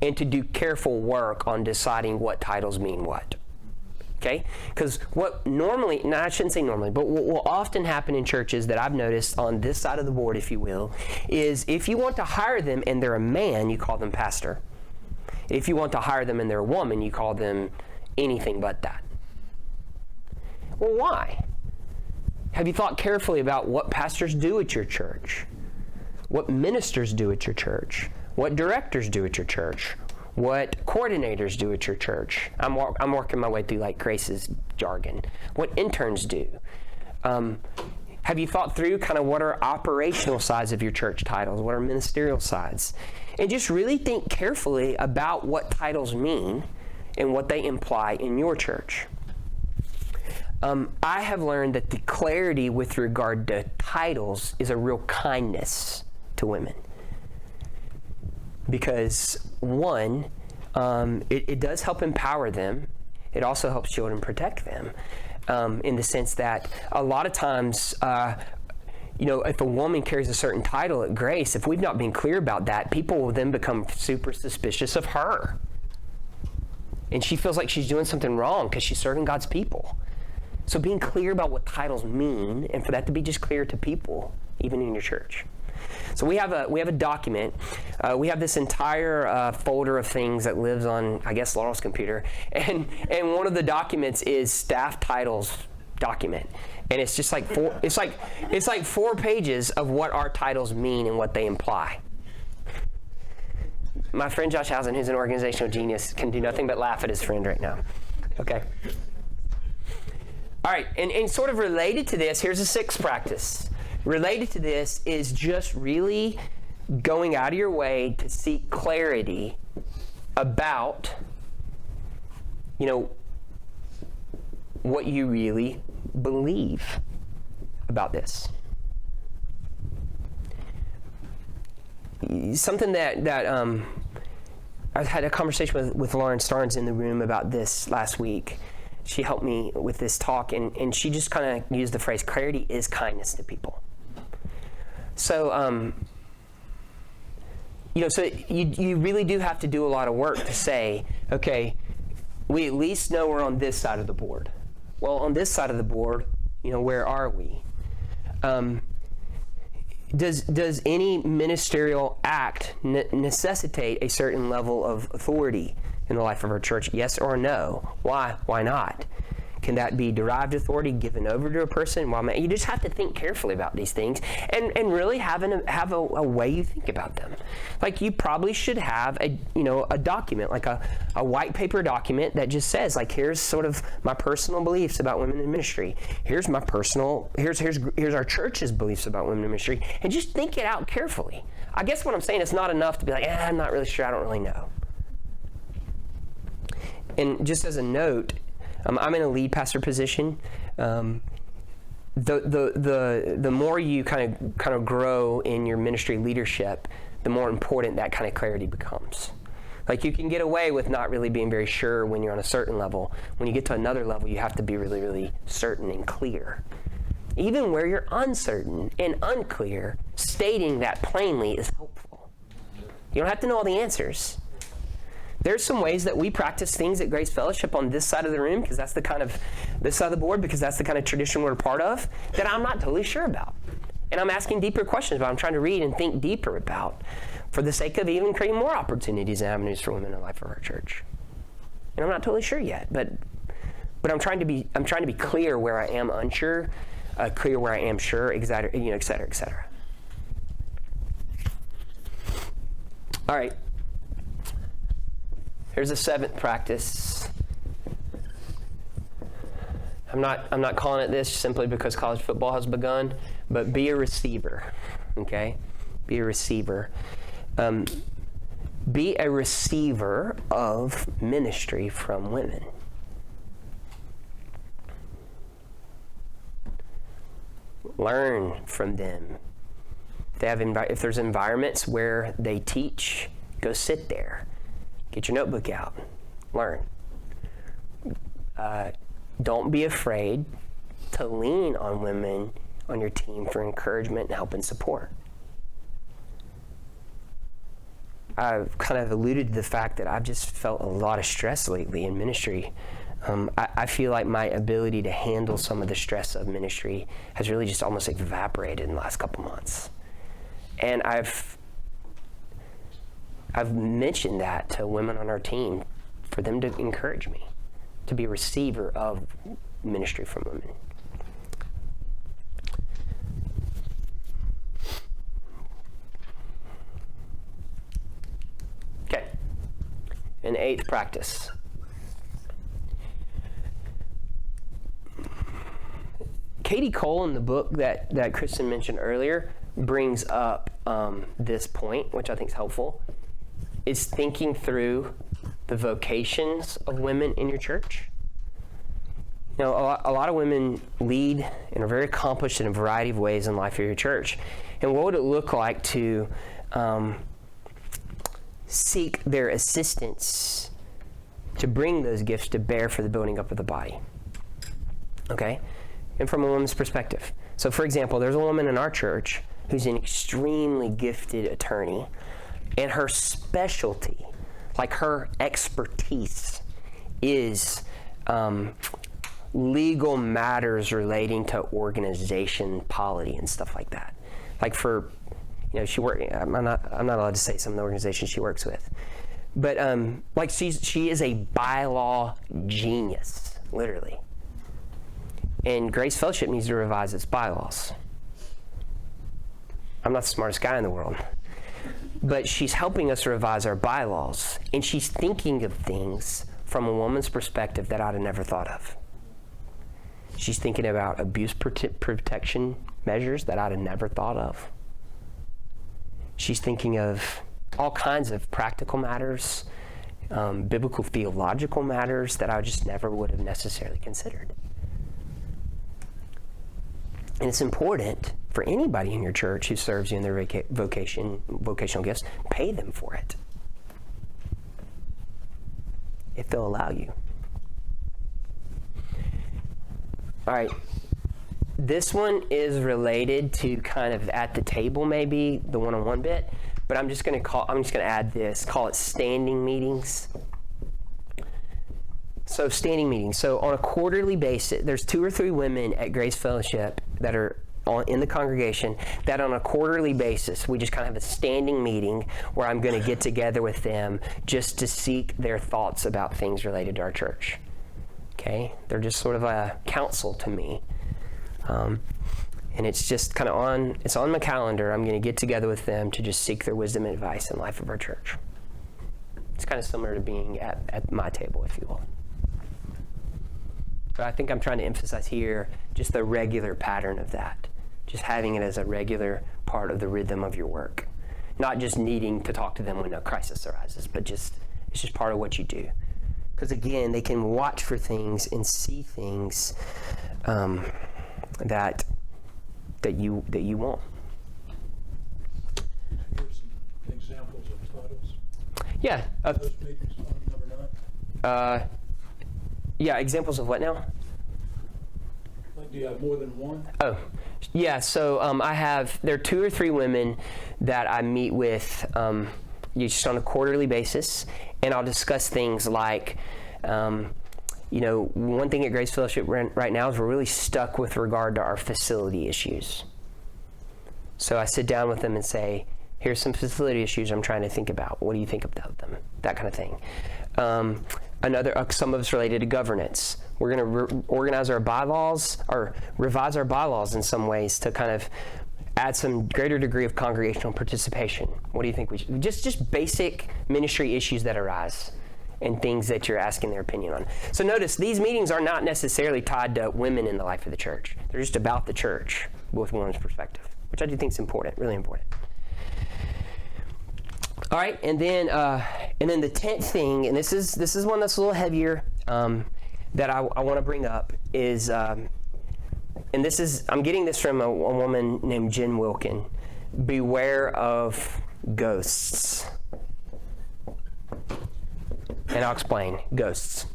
And to do careful work on deciding what titles mean what. Okay? Because what normally, no, I shouldn't say normally, but what will often happen in churches that I've noticed on this side of the board, if you will, is if you want to hire them and they're a man, you call them pastor. If you want to hire them and they're a woman, you call them anything but that. Well, why? Have you thought carefully about what pastors do at your church? What ministers do at your church? What directors do at your church? What coordinators do at your church? I'm working my way through like Grace's jargon. What interns do? Have you thought through kind of what are operational sides of your church titles? What are ministerial sides? And just really think carefully about what titles mean and what they imply in your church. I have learned that the clarity with regard to titles is a real kindness to women. Because one, it does help empower them. It also helps children protect them in the sense that a lot of times if a woman carries a certain title at Grace, if we've not been clear about that, people will then become super suspicious of her. And she feels like she's doing something wrong because she's serving God's people. So being clear about what titles mean, and for that to be just clear to people, even in your church. So we have a document. We have this entire folder of things that lives on, I guess, Laurel's computer. And one of the documents is staff titles document. And it's just like it's like 4 pages of what our titles mean and what they imply. My friend Josh Housen, who's an organizational genius, can do nothing but laugh at his friend right now. Okay. All right, and sort of related to this, here's a 6th practice. Related to this is just really going out of your way to seek clarity about, what you really believe about this. Something that I had a conversation with Lauren Starnes in the room about this last week. She helped me with this talk, and she just kind of used the phrase, clarity is kindness to people. So, so you really do have to do a lot of work to say, okay, we at least know we're on this side of the board. Well, on this side of the board, where are we? Does any ministerial act necessitate a certain level of authority in the life of our church? Yes or no? Why? Why not? Can that be derived authority given over to a person? Well, you just have to think carefully about these things and really have a way you think about them. Like you probably should have a document, like a white paper document that just says, like, here's sort of my personal beliefs about women in ministry. Here's our church's beliefs about women in ministry, and just think it out carefully. I guess what I'm saying, it's not enough to be like, I'm not really sure, I don't really know. And just as a note, I'm in a lead pastor position. The more you kind of grow in your ministry leadership, the more important that kind of clarity becomes. Like you can get away with not really being very sure when you're on a certain level. When you get to another level, you have to be really, really certain and clear. Even where you're uncertain and unclear, stating that plainly is helpful. You don't have to know all the answers. There's some ways that we practice things at Grace Fellowship on this side of the room, because that's the kind of, this side of the board, because that's the kind of tradition we're a part of, that I'm not totally sure about. And I'm asking deeper questions about, I'm trying to read and think deeper about, for the sake of even creating more opportunities and avenues for women in the life of our church. And I'm not totally sure yet, but I'm trying to be clear where I am unsure, clear where I am sure, et cetera, et cetera, et cetera. All right. Here's a 7th practice. I'm not calling it this simply because college football has begun, but be a receiver, okay? Be a receiver. Be a receiver of ministry from women. Learn from them. If there's environments where they teach, go sit there. Get your notebook out. Learn. Don't be afraid to lean on women on your team for encouragement and help and support. I've kind of alluded to the fact that I've just felt a lot of stress lately in ministry. I feel like my ability to handle some of the stress of ministry has really just almost evaporated in the last couple months. And I've mentioned that to women on our team for them to encourage me to be a receiver of ministry from women. Okay. An 8th practice. Katie Cole, in the book that Kristen mentioned earlier, brings up this point, which I think is helpful, is thinking through the vocations of women in your church. A lot of women lead and are very accomplished in a variety of ways in life of your church. And what would it look like to seek their assistance to bring those gifts to bear for the building up of the body? Okay? And from a woman's perspective, So for example, there's a woman in our church who's an extremely gifted attorney, and her specialty, like her expertise, is legal matters relating to organization, polity, and stuff like that. Like for, I'm not allowed to say some of the organizations she works with, but like she is a bylaw genius, literally. And Grace Fellowship needs to revise its bylaws. I'm not the smartest guy in the world, but she's helping us revise our bylaws, and she's thinking of things from a woman's perspective that I'd have never thought of. She's thinking about abuse protection measures that I'd have never thought of. She's thinking of all kinds of practical matters, biblical theological matters that I just never would have necessarily considered. And it's important for anybody in your church who serves you in their vocational gifts, pay them for it, if they'll allow you. All right, this one is related to kind of at the table, maybe the one-on-one bit, but I'm just going to add this, call it standing meetings. So standing meetings. So on a quarterly basis, there's 2 or 3 women at Grace Fellowship that are in the congregation that on a quarterly basis, we just kind of have a standing meeting where I'm going to get together with them just to seek their thoughts about things related to our church. Okay? They're just sort of a counsel to me. And it's just kind of it's on my calendar. I'm going to get together with them to just seek their wisdom and advice in the life of our church. It's kind of similar to being at my table, if you will. But I think I'm trying to emphasize here just the regular pattern of that. Just having it as a regular part of the rhythm of your work. Not just needing to talk to them when a crisis arises, but it's just part of what you do. Because again, they can watch for things and see things that you want. Here's some examples of titles. Yeah. Those meetings on number 9. Yeah, examples of what now? Like, do you have more than one? Oh, yeah. So there are 2 or 3 women that I meet with just on a quarterly basis, and I'll discuss things like, one thing at Grace Fellowship right now is we're really stuck with regard to our facility issues. So I sit down with them and say, here's some facility issues I'm trying to think about. What do you think about them? That kind of thing. Some of it's related to governance. We're going to organize our bylaws or revise our bylaws in some ways to kind of add some greater degree of congregational participation. What do you think we should? Just basic ministry issues that arise and things that you're asking their opinion on. So notice, these meetings are not necessarily tied to women in the life of the church. They're just about the church with women's perspective, which I do think is important, really important. All right, and then the 10th thing, and this is one that's a little heavier that I want to bring up is, and I'm getting this from a woman named Jen Wilkin. Beware of ghosts. And I'll explain. Ghosts.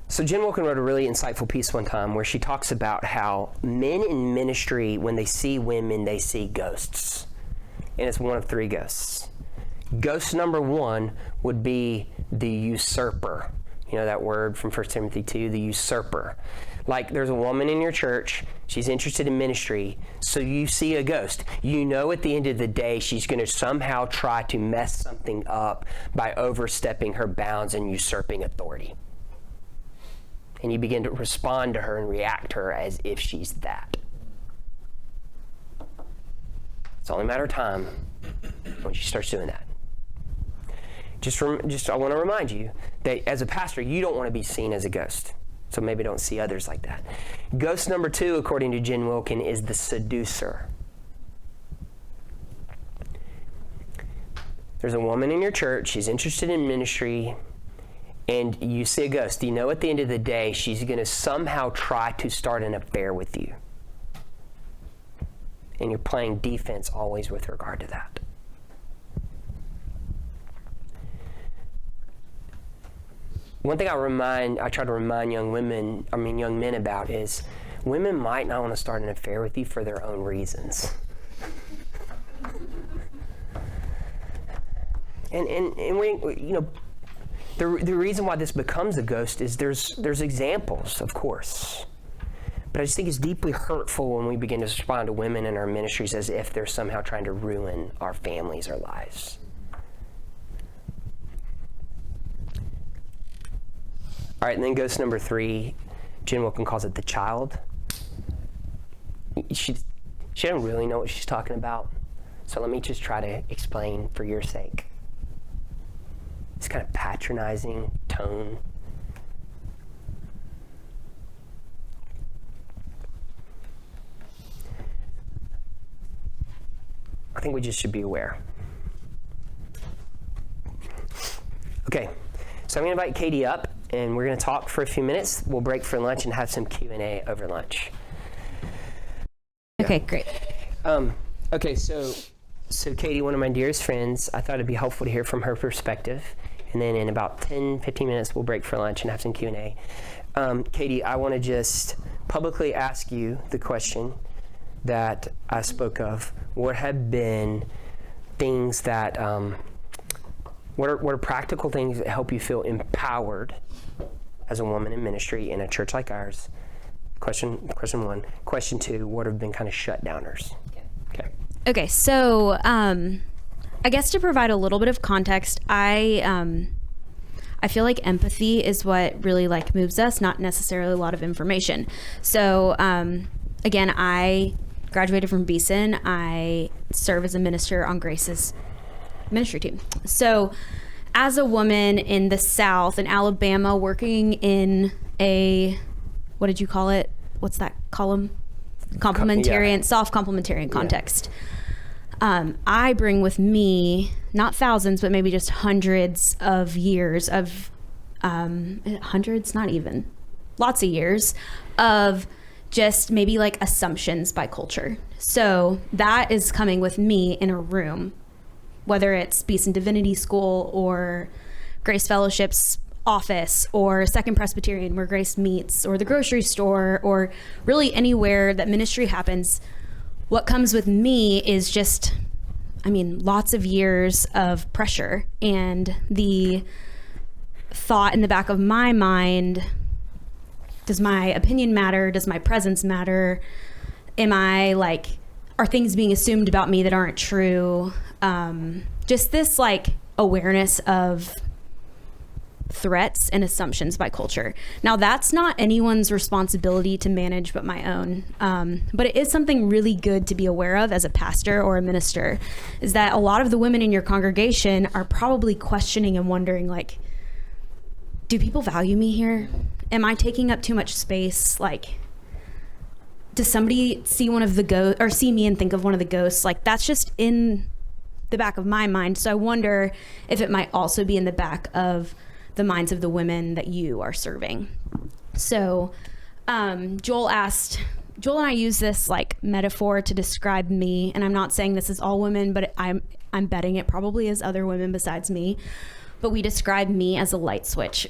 So Jen Wilkin wrote a really insightful piece one time where she talks about how men in ministry, when they see women, they see ghosts. And it's one of 3 ghosts. Ghost number 1 would be the usurper. You know that word from 1 Timothy 2, the usurper. Like there's a woman in your church, she's interested in ministry, so you see a ghost. You know at the end of the day she's going to somehow try to mess something up by overstepping her bounds and usurping authority. And you begin to respond to her and react to her as if she's that. It's only a matter of time when she starts doing that. I want to remind you that as a pastor, you don't want to be seen as a ghost. So maybe don't see others like that. Ghost number 2, according to Jen Wilkin, is the seducer. There's a woman in your church, she's interested in ministry, and you see a ghost. You know at the end of the day, she's going to somehow try to start an affair with you. And you're playing defense always with regard to that. one thing I try to remind young men about is women might not want to start an affair with you for their own reasons. And we, the reason why this becomes a ghost is there's examples, of course. But I just think it's deeply hurtful when we begin to respond to women in our ministries as if they're somehow trying to ruin our families, our lives. All right, and then ghost number 3, Jen Wilkin calls it the child. She doesn't really know what she's talking about. So let me just try to explain for your sake. This kind of patronizing tone. I think we just should be aware. Okay, so I'm going to invite Katie up, and we're going to talk for a few minutes. We'll break for lunch and have some Q&A over lunch. Okay, great. Okay, so Katie, one of my dearest friends, I thought it'd be helpful to hear from her perspective. And then in about 10, 15 minutes, we'll break for lunch and have some Q&A. Katie, I want to just publicly ask you the question that I spoke of. What have been things that, what are practical things that help you feel empowered as a woman in ministry in a church like ours? Question 1. Question 2, what have been kind of shutdowners? Okay, so I guess to provide a little bit of context, I feel like empathy is what really like moves us, not necessarily a lot of information. So again, I graduated from Beeson. I serve as a minister on Grace's ministry team. So as a woman in the South, in Alabama, working in a, what did you call it? What's that column? Complementarian, soft complementarian context. I bring with me not thousands, but maybe just hundreds of years of, hundreds, not even, lots of years of just maybe like assumptions by culture. So that is coming with me in a room, whether it's Beeson Divinity School or Grace Fellowship's office or Second Presbyterian where Grace meets, or the grocery store, or really anywhere that ministry happens. What comes with me is just, lots of years of pressure and the thought in the back of my mind, does my opinion matter? Does my presence matter? Are things being assumed about me that aren't true? Just this awareness of threats and assumptions by culture. Now, that's not anyone's responsibility to manage but my own. But it is something really good to be aware of as a pastor or a minister, is that a lot of the women in your congregation are probably questioning and wondering, do people value me here? Am I taking up too much space? Does somebody see one of the ghosts or see me and think of one of the ghosts? That's just in the back of my mind. So I wonder if it might also be in the back of the minds of the women that you are serving. So Joel and I use this metaphor to describe me, and I'm not saying this is all women, but I'm betting it probably is other women besides me, but we describe me as a light switch.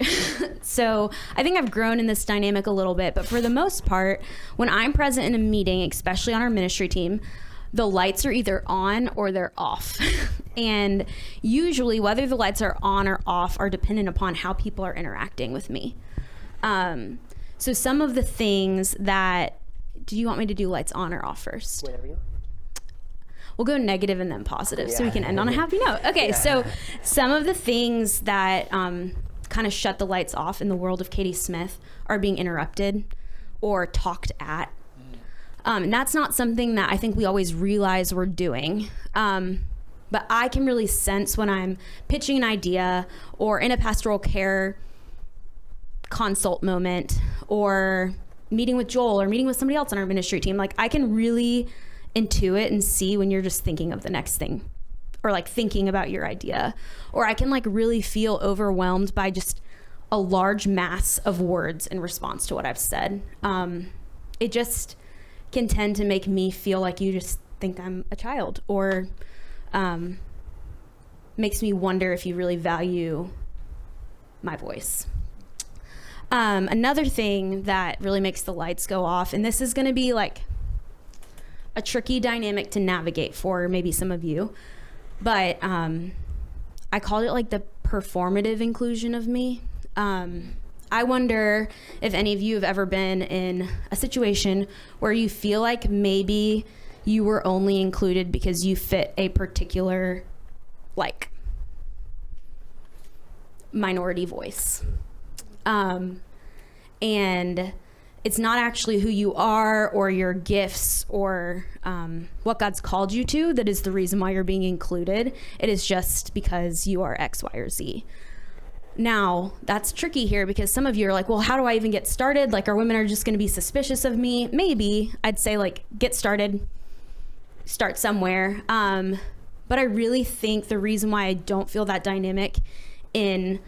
So I think I've grown in this dynamic a little bit, but for the most part, when I'm present in a meeting, especially on our ministry team, the lights are either on or they're off. And usually whether the lights are on or off are dependent upon how people are interacting with me. So some of the things that, do you want me to do lights on or off first? Whatever you want. We'll go negative and then positive so we can end on a happy note. Okay, so some of the things that kind of shut the lights off in the world of Katie Smith are being interrupted or talked at. And that's not something that I think we always realize we're doing. But I can really sense when I'm pitching an idea or in a pastoral care consult moment or meeting with Joel or meeting with somebody else on our ministry team. I can really intuit and see when you're just thinking of the next thing or thinking about your idea. Or I can really feel overwhelmed by just a large mass of words in response to what I've said. It just can tend to make me feel like you just think I'm a child, or makes me wonder if you really value my voice. Another thing that really makes the lights go off, and this is going to be like a tricky dynamic to navigate for maybe some of you, but I called it like the performative inclusion of me. I wonder if any of you have ever been in a situation where you feel like maybe you were only included because you fit a particular like minority voice. And it's not actually who you are or your gifts or what God's called you to that is the reason why you're being included. It is just because you are X, Y, or Z. Now, that's tricky here because some of you are like, well, how do I even get started? Like, our women are just going to be suspicious of me. Maybe. I'd say, like, get started. Start somewhere. But I really think the reason why I don't feel that dynamic in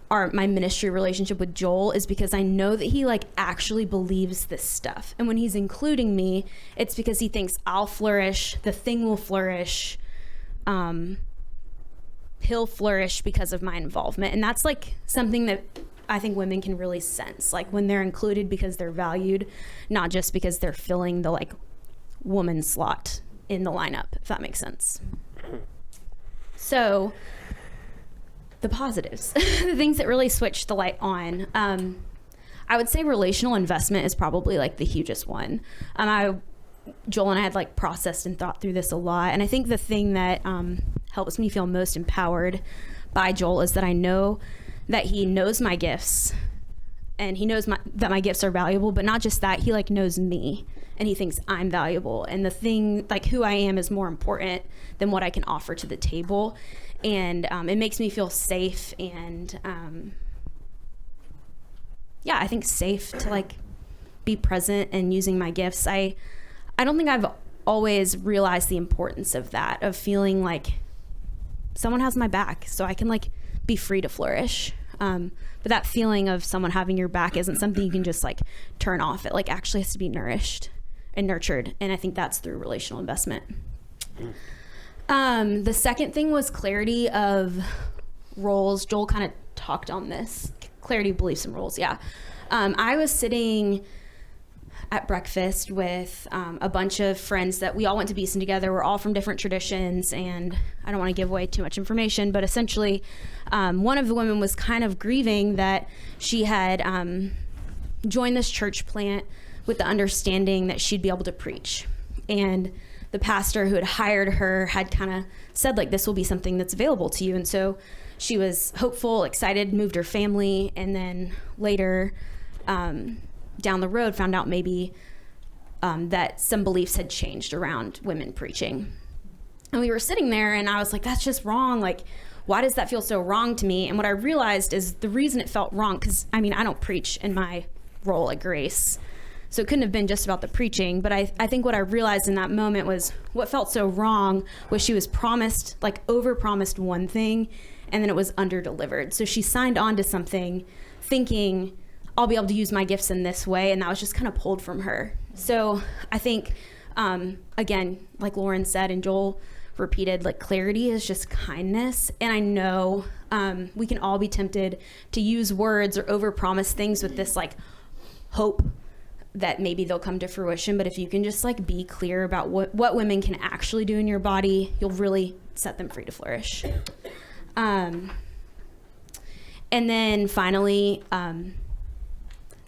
my ministry relationship with Joel is because I know that he like actually believes this stuff. And when he's including me, it's because he thinks I'll flourish, the thing will flourish, he'll flourish because of my involvement. And that's like something that I think women can really sense, like when they're included because they're valued, not just because they're filling the like woman slot in the lineup, if that makes sense. So the positives, the things that really switch the light on. I would say relational investment is probably like the hugest one. Joel and I had like processed and thought through this a lot. And I think the thing that helps me feel most empowered by Joel is that I know that he knows my gifts and he knows that my gifts are valuable, but not just that, he like knows me and he thinks I'm valuable. And the thing, like who I am is more important than what I can offer to the table. And it makes me feel safe and I think safe to like be present and using my gifts. I don't think I've always realized the importance of that, of feeling like someone has my back so I can like be free to flourish. But that feeling of someone having your back isn't something you can just like turn off. It like actually has to be nourished and nurtured. And I think that's through relational investment. The second thing was clarity of roles. Joel kind of talked on this. Clarity of beliefs and roles, yeah. I was sitting at breakfast with a bunch of friends that we all went to Beeson together. We're all from different traditions, and I don't want to give away too much information, but essentially one of the women was kind of grieving that she had joined this church plant with the understanding that she'd be able to preach. And the pastor who had hired her had kind of said, like, this will be something that's available to you. And so she was hopeful, excited, moved her family, and then later down the road found out maybe that some beliefs had changed around women preaching. And we were sitting there and I was like, that's just wrong. Like, why does that feel so wrong to me? And what I realized is the reason it felt wrong, because I mean, I don't preach in my role at Grace. So it couldn't have been just about the preaching. But I think what I realized in that moment was what felt so wrong was she was promised, like over-promised one thing, and then it was under-delivered. So she signed on to something thinking, I'll be able to use my gifts in this way, and that was just kind of pulled from her. So I think, again, like Lauren said and Joel repeated, like clarity is just kindness. And I know we can all be tempted to use words or overpromise things with this like hope that maybe they'll come to fruition. But if you can just like be clear about what women can actually do in your body, you'll really set them free to flourish. And then finally,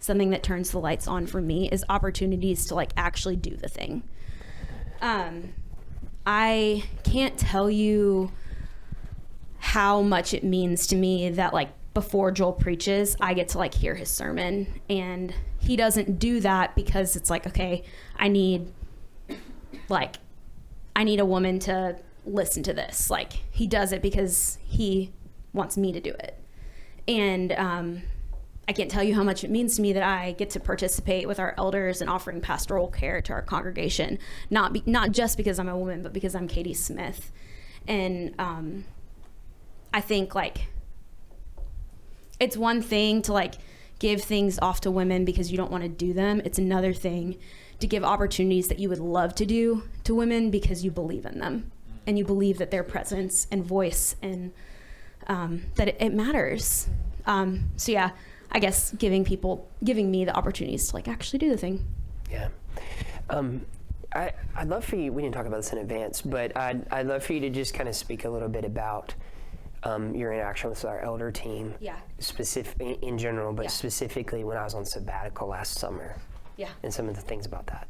something that turns the lights on for me is opportunities to like actually do the thing. I can't tell you how much it means to me that like before Joel preaches, I get to like hear his sermon, and he doesn't do that because it's like, okay, I need a woman to listen to this. Like, he does it because he wants me to do it. And I can't tell you how much it means to me that I get to participate with our elders in offering pastoral care to our congregation, not just because I'm a woman, but because I'm Katie Smith. And I think like it's one thing to like give things off to women because you don't want to do them. It's another thing to give opportunities that you would love to do to women because you believe in them and you believe that their presence and voice and that it matters. So yeah, I guess giving me the opportunities to like actually do the thing. Yeah. I'd love for you, we didn't talk about this in advance, but I'd love for you to just kind of speak a little bit about your interaction with our elder team. Yeah. Specific in general, but specifically when I was on sabbatical last summer. Yeah. And some of the things about that.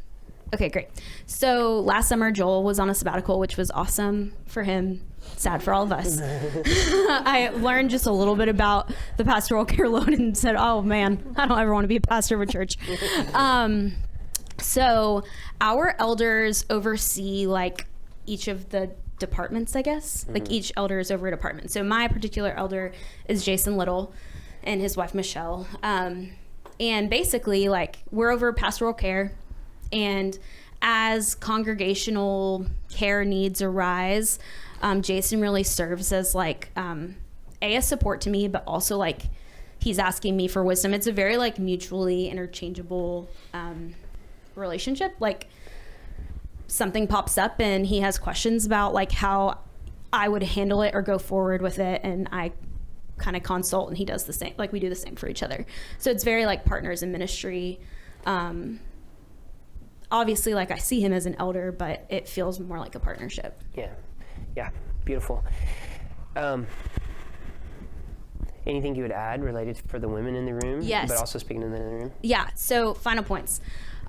Okay, great. So last summer, Joel was on a sabbatical, which was awesome for him. Sad for all of us. I learned just a little bit about the pastoral care load and said, oh man, I don't ever want to be a pastor of a church. So our elders oversee like each of the departments, I guess. Like each elder is over a department. So my particular elder is Jason Little and his wife, Michelle. And basically like we're over pastoral care, and as congregational care needs arise, Jason really serves as like a support to me, but also like he's asking me for wisdom. It's a very like mutually interchangeable relationship. Like something pops up and he has questions about like how I would handle it or go forward with it, and I kind of consult and he does the same. Like we do the same for each other. So it's very like partners in ministry. Obviously like I see him as an elder, but it feels more like a partnership. Yeah, beautiful. Anything you would add related for the women in the room? Yes. But also speaking to the men in the room? Yeah, so final points.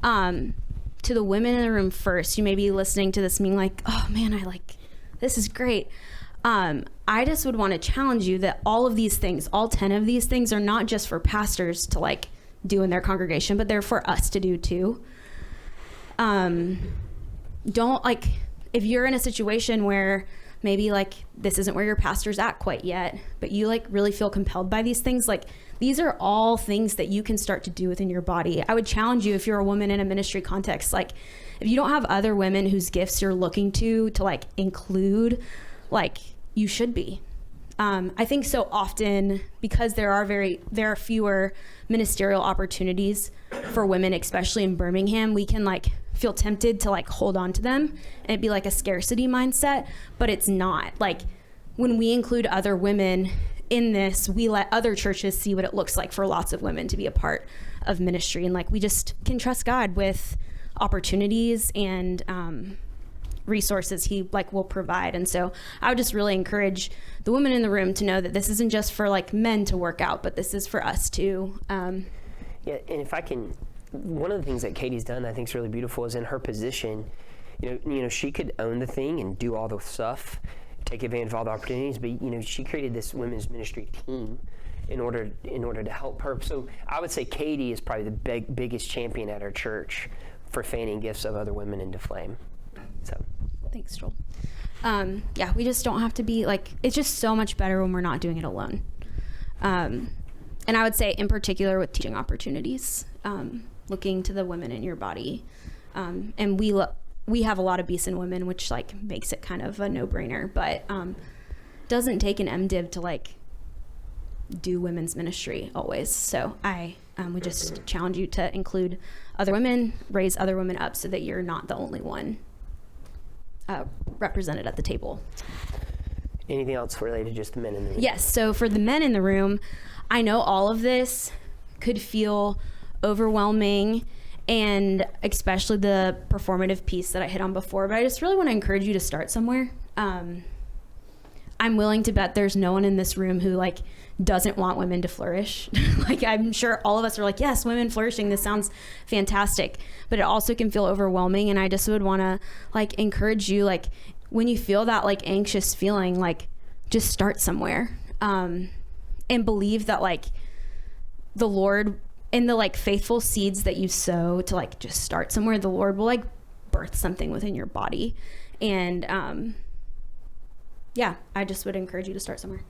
To the women in the room first, you may be listening to this being like, oh man, this is great. I just would want to challenge you that all of these things, all 10 of these things are not just for pastors to like do in their congregation, but they're for us to do too. Don't like, if you're in a situation where maybe like this isn't where your pastor's at quite yet, but you like really feel compelled by these things, like these are all things that you can start to do within your body. I would challenge you, if you're a woman in a ministry context, like if you don't have other women whose gifts you're looking to like include, like you should be. I think so often because there are fewer ministerial opportunities for women, especially in Birmingham, we can like feel tempted to like hold on to them and it'd be like a scarcity mindset, but it's not. Like when we include other women in this, we let other churches see what it looks like for lots of women to be a part of ministry, and like we just can trust God with opportunities and resources he like will provide. And so I would just really encourage the women in the room to know that this isn't just for like men to work out, but this is for us too. Yeah, and if I can, one of the things that Katie's done I think is really beautiful is in her position, you know, she could own the thing and do all the stuff, take advantage of all the opportunities, but you know, she created this women's ministry team in order to help her. So I would say Katie is probably the biggest champion at our church for fanning gifts of other women into flame. So thanks, Joel. Yeah, we just don't have to be like, it's just so much better when we're not doing it alone. And I would say in particular with teaching opportunities, looking to the women in your body. And we have a lot of Beeson women, which like makes it kind of a no-brainer, but doesn't take an MDiv to like do women's ministry always. So I would just challenge you to include other women, raise other women up so that you're not the only one represented at the table. Anything else related to just the men in the room? Yes. So for the men in the room, I know all of this could feel overwhelming, and especially the performative piece that I hit on before, but I just really want to encourage you to start somewhere. I'm willing to bet there's no one in this room who like doesn't want women to flourish. Like I'm sure all of us are like, yes, women flourishing, this sounds fantastic, but it also can feel overwhelming. And I just would want to like encourage you, like when you feel that like anxious feeling, like just start somewhere, and believe that like the Lord, in the like faithful seeds that you sow to like just start somewhere, the Lord will like birth something within your body. And yeah, I just would encourage you to start somewhere.